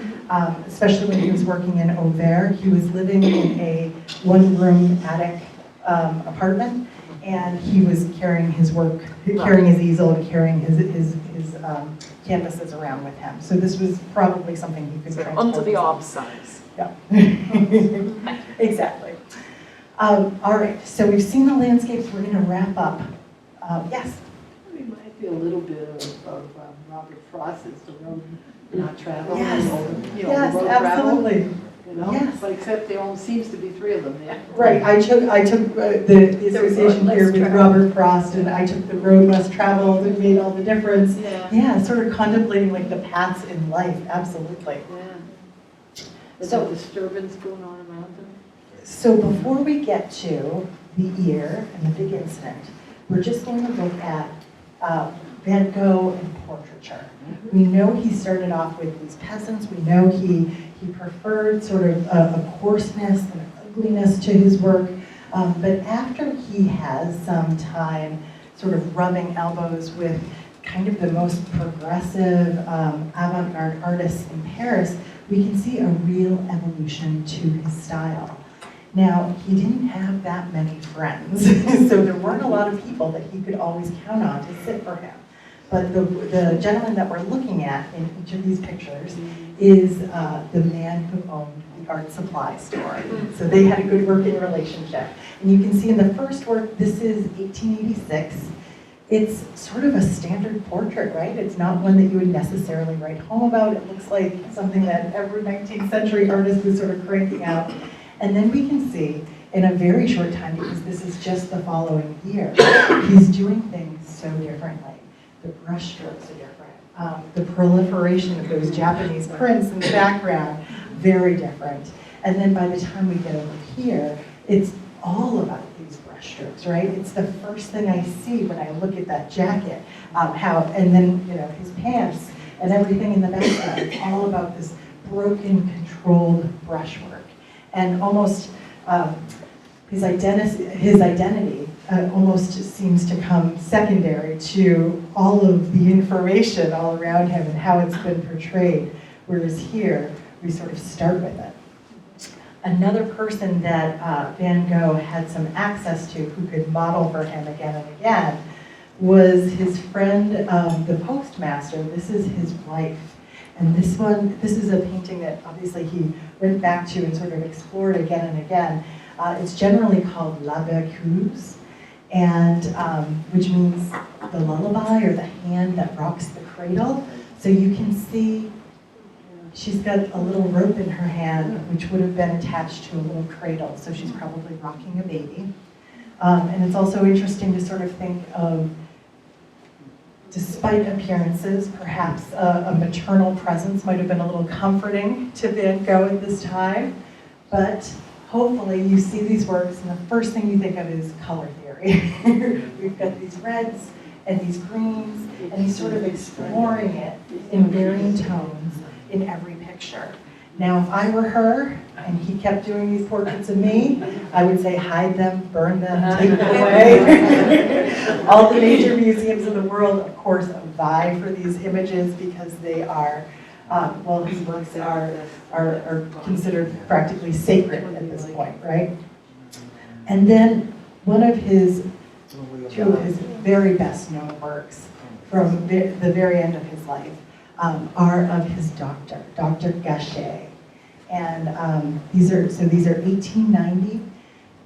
especially when he was working in Auvers. He was living in a one-room attic apartment, and he was carrying his work, carrying his easel and carrying his canvases around with him. So this was probably something he could So transport. under the arm size. Yeah. Exactly. All right, so we've seen the landscapes. We're going to wrap up. Yes? It reminds me a little bit of Robert Frost's The Road Not Traveled. Yes. The Yes, road absolutely. Traveled, you know? Yes. But except there only seems to be 3 of them there. Right, I took the association here with Robert Frost, and I took The Road Less Traveled. It made all the difference. Yeah. Yeah, sort of contemplating like the paths in life, absolutely. Yeah. There's So- a disturbance going on around them. So before we get to the ear and the big incident, we're just going to look at Van Gogh and portraiture. We know he started off with these peasants. We know he preferred sort of a coarseness and ugliness to his work. But after he has some time sort of rubbing elbows with kind of the most progressive avant-garde artists in Paris, we can see a real evolution to his style. Now, he didn't have that many friends, so there weren't a lot of people that he could always count on to sit for him. But the gentleman that we're looking at in each of these pictures is the man who owned the art supply store. So they had a good working relationship. And you can see in the first work, this is 1886. It's sort of a standard portrait, right? It's not one that you would necessarily write home about. It looks like something that every 19th century artist was sort of cranking out. And then we can see in a very short time, because this is just the following year, he's doing things so differently. The brush strokes are different. The proliferation of those Japanese prints in the background, very different. And then by the time we get over here, it's all about these brush brushstrokes, right? It's the first thing I see when I look at that jacket. And then, his pants and everything in the background. It's all about this broken, controlled brushwork. And almost his identity almost seems to come secondary to all of the information all around him and how it's been portrayed. Whereas here, we sort of start with it. Another person that Van Gogh had some access to, who could model for him again and again, was his friend, the postmaster. This is his wife. And this is a painting that obviously he went back to and sort of explored again and again. It's generally called La Berceuse, and which means the lullaby or the hand that rocks the cradle. So you can see she's got a little rope in her hand, which would have been attached to a little cradle. So she's probably rocking a baby. And it's also interesting to sort of think of, despite appearances, perhaps a maternal presence might have been a little comforting to Van Gogh at this time. But hopefully you see these works and the first thing you think of is color theory. We've got these reds and these greens, and he's sort of exploring it in varying tones in every picture. Now, if I were her, and he kept doing these portraits of me, I would say hide them, burn them, take them away. All the major museums in the world, of course, vie for these images because they are, his works are considered practically sacred at this point, right? And then two of his very best known works from the very end of his life are of his doctor, Dr. Gachet. And these are 1890.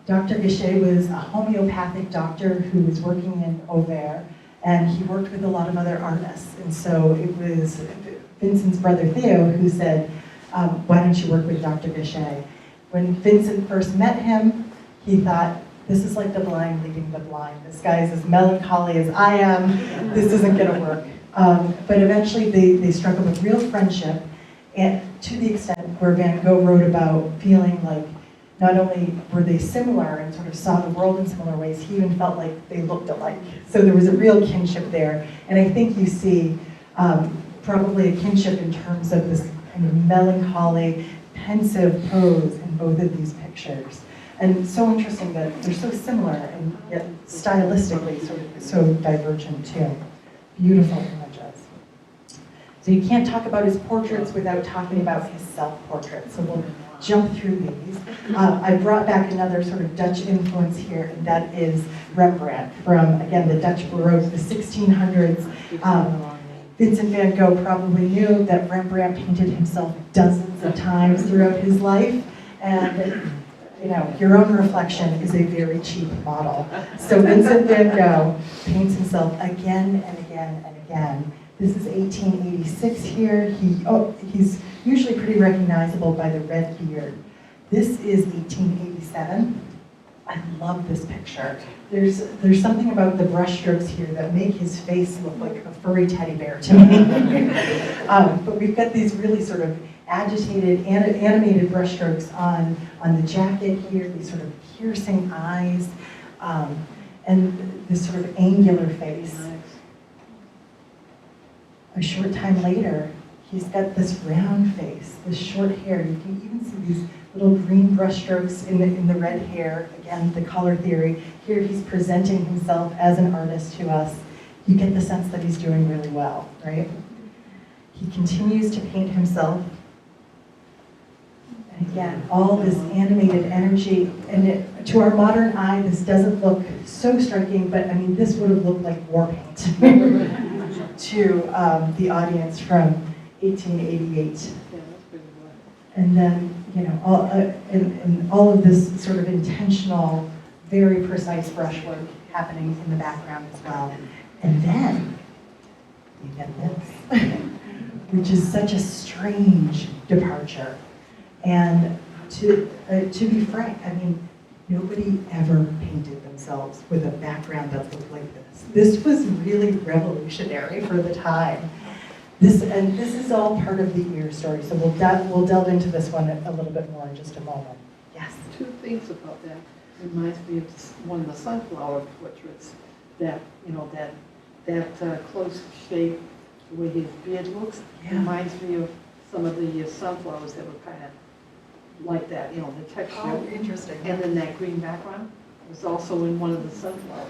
Dr. Gachet was a homeopathic doctor who was working in Auvers, and he worked with a lot of other artists. And so it was Vincent's brother Theo who said, why don't you work with Dr. Gachet? When Vincent first met him, he thought, this is like the blind leading the blind. This guy is as melancholy as I am. This isn't gonna work. But eventually they struck up a real friendship, and to the extent where Van Gogh wrote about feeling like not only were they similar and sort of saw the world in similar ways, he even felt like they looked alike. So there was a real kinship there. And I think you see probably a kinship in terms of this kind of melancholy, pensive pose in both of these pictures. And so interesting that they're so similar and yet stylistically so divergent too. Beautiful images. So you can't talk about his portraits without talking about his self-portraits. So we'll jump through these. I brought back another sort of Dutch influence here, and that is Rembrandt from, again, the Dutch Baroque, the 1600s. Vincent van Gogh probably knew that Rembrandt painted himself dozens of times throughout his life, and your own reflection is a very cheap model. So Vincent van Gogh paints himself again and again and again. This is 1886 here. He's usually pretty recognizable by the red beard. This is 1887. I love this picture. There's something about the brushstrokes here that make his face look like a furry teddy bear to me. But we've got these really sort of agitated, animated brushstrokes on the jacket here, these sort of piercing eyes, and this sort of angular face. A short time later, he's got this round face, this short hair. You can even see these little green brushstrokes in the red hair. Again, the color theory. Here he's presenting himself as an artist to us. You get the sense that he's doing really well, right? He continues to paint himself. And again, all this animated energy. And to our modern eye, this doesn't look so striking, but I mean, this would have looked like war paint to the audience from 1888. And then, all of this sort of intentional, very precise brushwork happening in the background as well. And then you get this, which is such a strange departure. And to be frank, I mean, nobody ever painted themselves with a background that looked like this. This was really revolutionary for the time. This is all part of the ear story, so we'll delve into this one a little bit more in just a moment. Yes? Two things about that. reminds me of one of the sunflower portraits, that, you know, that close shape, the way his beard looks, Yeah. reminds me of some of the sunflowers that were kind of like that, you know, the texture. Oh, interesting. And then that green background was also in one of the sunflowers.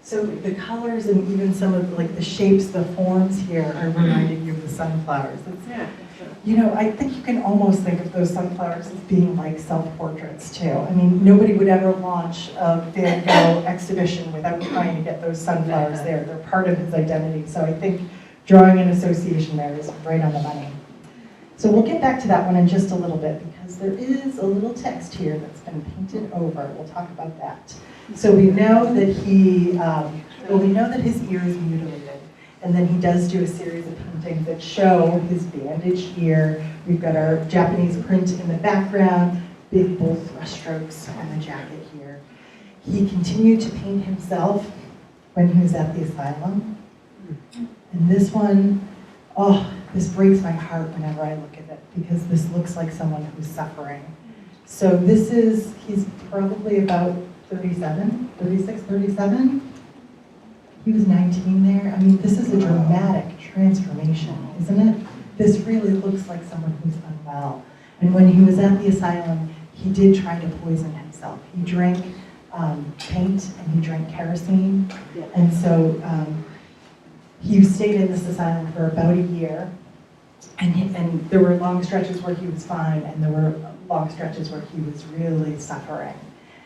So the colors and even some of like the shapes, the forms here are reminding you of the sunflowers. It's, Yeah. you know, I think you can almost think of those sunflowers as being like self-portraits too. I mean, nobody would ever launch a Van Gogh exhibition without trying to get those sunflowers there. They're part of his identity. So I think drawing an association there is right on the money. So we'll get back to that one in just a little bit because there is a little text here that's been painted over. We'll talk about that. So we know that we know that his ear is mutilated. And then he does do a series of paintings that show his bandaged ear. We've got our Japanese print in the background, big bold brushstrokes on the jacket here. He continued to paint himself when he was at the asylum. And this one, oh, this breaks my heart whenever I look at it because this looks like someone who's suffering. So he's probably about 36, 37. He was 19 there. I mean, this is a dramatic transformation, isn't it? This really looks like someone who's unwell. And when he was at the asylum, he did try to poison himself. He drank paint and he drank kerosene. And so he stayed in this asylum for about a year. And there were long stretches where he was fine, and there were long stretches where he was really suffering.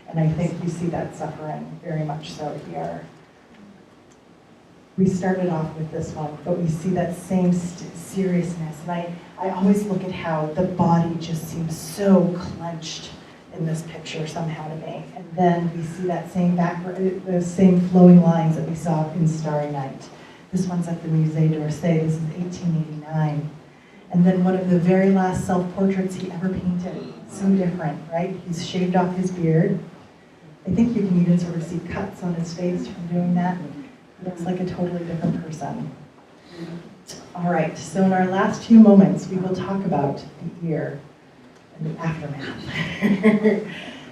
And I think you see that suffering very much so here. We started off with this one, but we see that same seriousness. And I always look at how the body just seems so clenched in this picture somehow to me. And then we see that same the same flowing lines that we saw in Starry Night. This one's at the Musée d'Orsay. This is 1889. And then one of the very last self-portraits he ever painted. So different, right? He's shaved off his beard. I think you can even sort of see cuts on his face from doing that. Looks like a totally different person. All right, so in our last few moments, we will talk about the ear and the aftermath.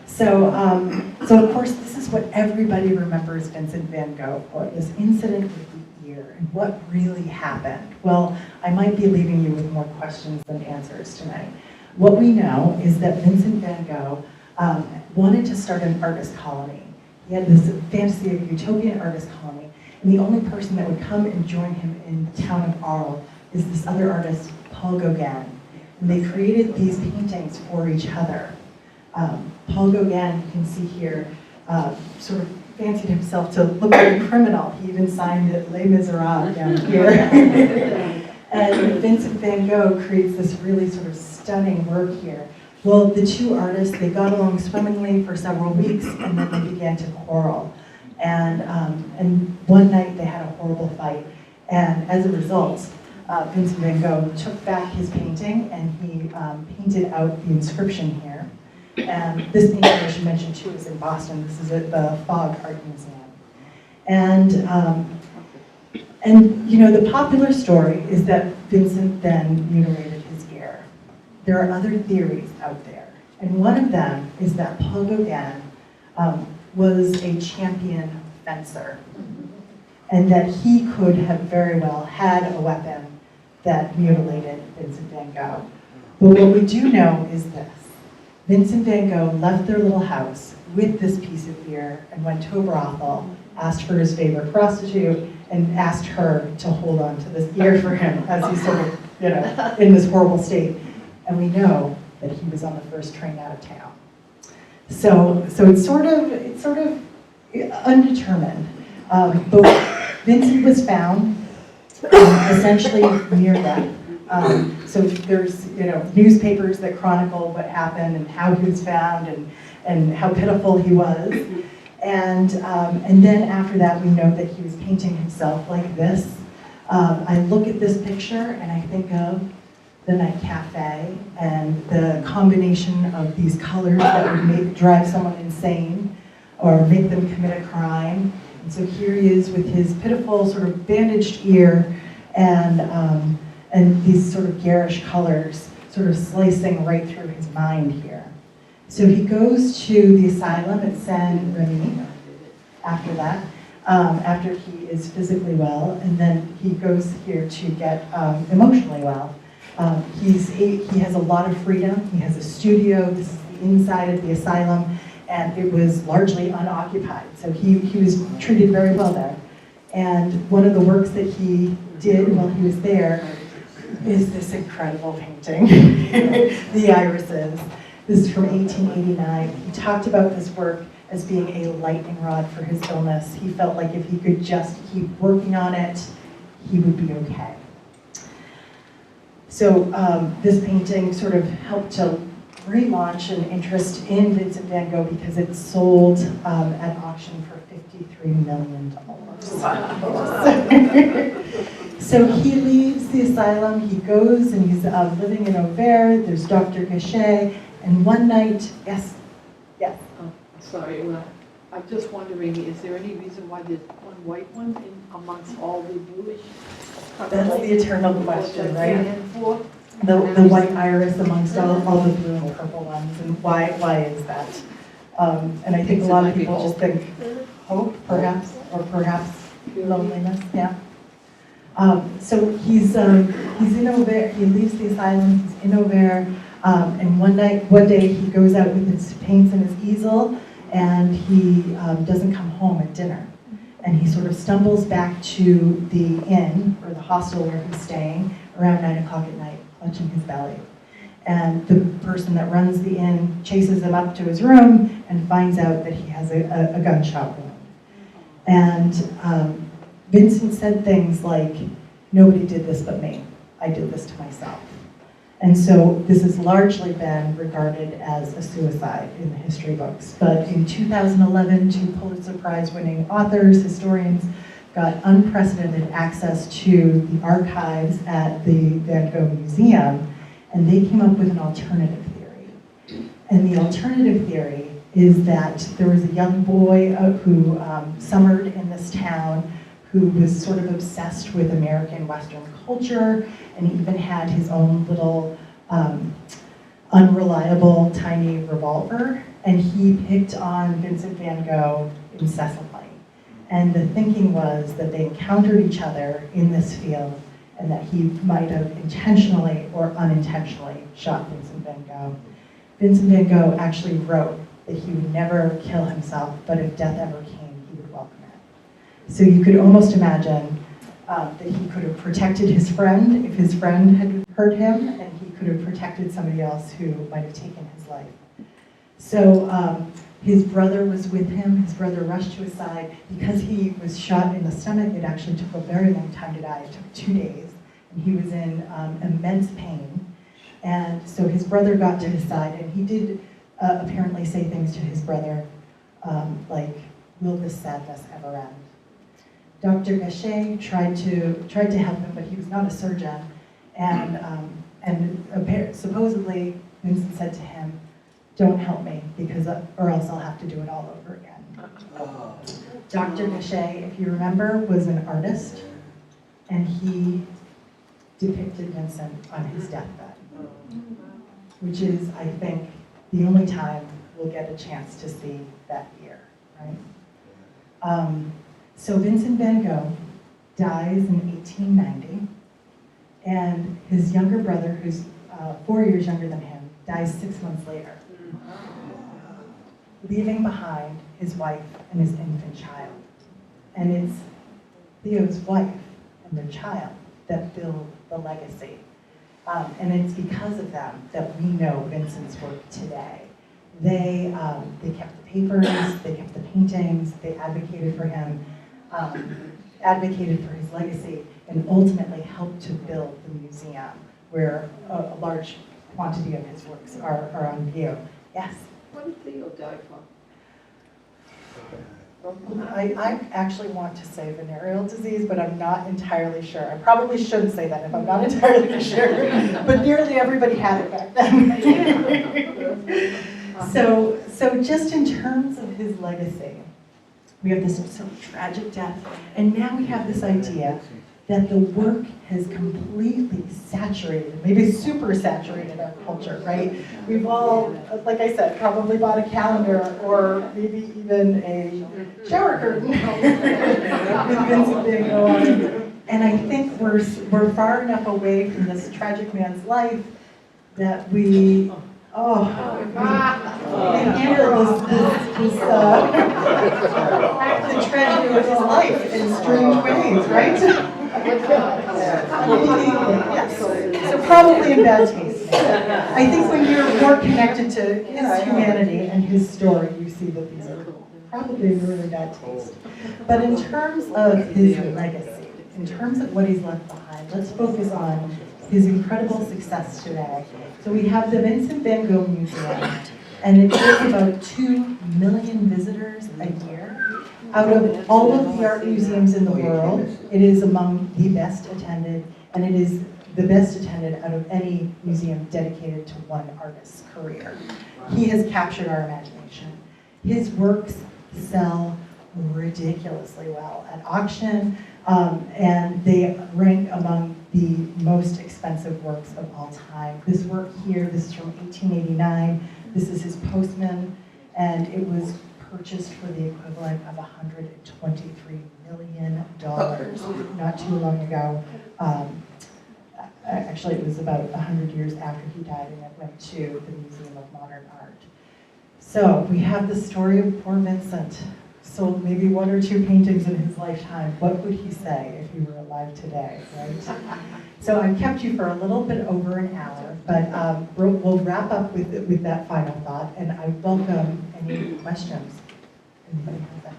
So of course, this is what everybody remembers Vincent van Gogh for, this incident with the ear and what really happened. Well, I might be leaving you with more questions than answers tonight. What we know is that Vincent van Gogh wanted to start an artist colony. He had this fantasy of a utopian artist colony. And the only person that would come and join him in the town of Arles is this other artist, Paul Gauguin. And they created these paintings for each other. Paul Gauguin, you can see here, sort of fancied himself to look like a criminal. He even signed it Les Miserables down here. And Vincent van Gogh creates this really sort of stunning work here. Well, the two artists, they got along swimmingly for several weeks, and then they began to quarrel. And one night they had a horrible fight, and as a result, Vincent van Gogh took back his painting and he painted out the inscription here. And this painting, I should mention too, is in Boston. This is at the Fogg Art Museum. And you know, the popular story is that Vincent then mutilated his ear. There are other theories out there, and one of them is that Paul Gauguin was a champion fencer, and that he could have very well had a weapon that mutilated Vincent van Gogh. But what we do know is this. Vincent van Gogh left their little house with this piece of ear and went to a brothel, asked for his favorite prostitute, and asked her to hold on to this ear for him as he's sort of, you know, in this horrible state. And we know that he was on the first train out of town. So it's sort of undetermined. But Vincent was found essentially near death. So there's newspapers that chronicle what happened and how he was found and how pitiful he was. And then after that, we know that he was painting himself like this. I look at this picture and I think of the Night Cafe and the combination of these colors that would drive someone insane or make them commit a crime. And so here he is with his pitiful sort of bandaged ear and these sort of garish colors sort of slicing right through his mind here. So he goes to the asylum at Saint-Remy after that, after he is physically well, and then he goes here to get emotionally well. He has a lot of freedom. He has a studio. This is the inside of the asylum, and it was largely unoccupied. So he was treated very well there. And one of the works that he did while he was there is this incredible painting, The Irises. This is from 1889. He talked about this work as being a lightning rod for his illness. He felt like if he could just keep working on it, he would be okay. So this painting sort of helped to relaunch an interest in Vincent van Gogh because it sold at auction for $53 million. So he leaves the asylum, he goes and he's living in Auvers. There's Dr. Gachet, and one night, yes. Sorry, I'm just wondering, is there any reason why there's one white one amongst all the bluish? That's the eternal question, right? For? The white iris amongst all the blue and purple ones, and why is that? And I think a lot of people just think hope, perhaps, or perhaps loneliness, yeah. So he's in Auvers, he leaves the asylum, he's in Auvers, and one day he goes out with his paints and his easel, and he doesn't come home at dinner. And he sort of stumbles back to the inn, or the hostel where he's staying, around 9 o'clock at night, clutching his belly. And the person that runs the inn chases him up to his room and finds out that he has a gunshot wound. And Vincent said things like, "Nobody did this but me. I did this to myself." And so this has largely been regarded as a suicide in the history books. But in 2011, 2 Pulitzer Prize winning authors, historians, got unprecedented access to the archives at the Van Gogh Museum, and they came up with an alternative theory. And the alternative theory is that there was a young boy who summered in this town who was sort of obsessed with American Western culture, and even had his own little unreliable tiny revolver, and he picked on Vincent van Gogh incessantly. And the thinking was that they encountered each other in this field, and that he might have intentionally or unintentionally shot Vincent van Gogh. Vincent van Gogh actually wrote that he would never kill himself, but if death ever came, he would welcome it. So you could almost imagine that he could have protected his friend if his friend had hurt him, and he could have protected somebody else who might have taken his life. So his brother was with him. His brother rushed to his side. Because he was shot in the stomach, it actually took a very long time to die. It took 2 days, and he was in immense pain. And so his brother got to his side, and he did apparently say things to his brother like, "Will this sadness ever end?" Dr. Gachet tried to help him, but he was not a surgeon. And supposedly, Vincent said to him, "Don't help me, or else I'll have to do it all over again." Dr. Gachet, if you remember, was an artist, and he depicted Vincent on his deathbed, which is, I think, the only time we'll get a chance to see that year, right? So Vincent van Gogh dies in 1890, and his younger brother, who's 4 years younger than him, dies 6 months later, leaving behind his wife and his infant child. And it's Theo's wife and their child that build the legacy. And it's because of them that we know Vincent's work today. They kept the papers, they kept the paintings, they advocated for him, advocated for his legacy, and ultimately helped to build the museum where a large quantity of his works are on view. Yes? What did Theo die from? I actually want to say venereal disease, but I'm not entirely sure. I probably shouldn't say that if I'm not entirely sure. But nearly everybody had it back then. So just in terms of his legacy, we have this sort of tragic death, and now we have this idea that the work has completely saturated, maybe super saturated our culture, right? We've all, like I said, probably bought a calendar or maybe even a shower curtain with Vincent van Gogh on it. And I think we're far enough away from this tragic man's life that we feel the tragedy of his life in strange ways, right? Yes. So probably in bad taste. I think when you're more connected to his humanity and his story, you see that these are probably in really bad taste. But in terms of his legacy, in terms of what he's left behind, let's focus on his incredible success today. So we have the Vincent van Gogh Museum, and it gets about 2 million visitors a year. Out of all of the art museums in the world, it is among the best attended, and it is the best attended out of any museum dedicated to one artist's career. He has captured our imagination. His works sell ridiculously well at auction, and they rank among the most expensive works of all time. This work here, this is from 1889. This is his Postman, and it was purchased for the equivalent of $123 million not too long ago. Actually, it was about 100 years after he died, and it went to the Museum of Modern Art. So we have the story of poor Vincent. Sold maybe 1 or 2 paintings in his lifetime. What would he say if he were alive today, right? So I've kept you for a little bit over an hour, but we'll wrap up with that final thought, and I welcome any questions. Anybody have that?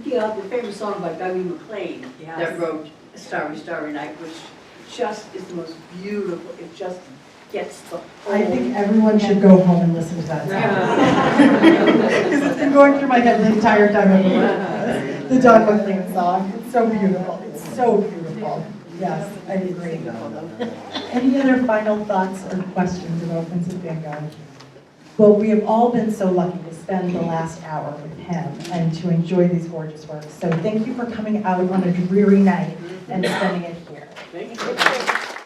Yeah, the famous song by Dougie MacLean that wrote Starry, Starry Night, which just is the most beautiful. It just gets the whole... I think everyone should go home and listen to that song. Because it's been going through my head the entire time I've been the Don McLean song. It's so beautiful. It's so beautiful. Yes, I agree. Any other final thoughts or questions about Vincent van Gogh? Well, we have all been so lucky to spend the last hour with him and to enjoy these gorgeous works. So thank you for coming out on a dreary night and spending it here. Thank you.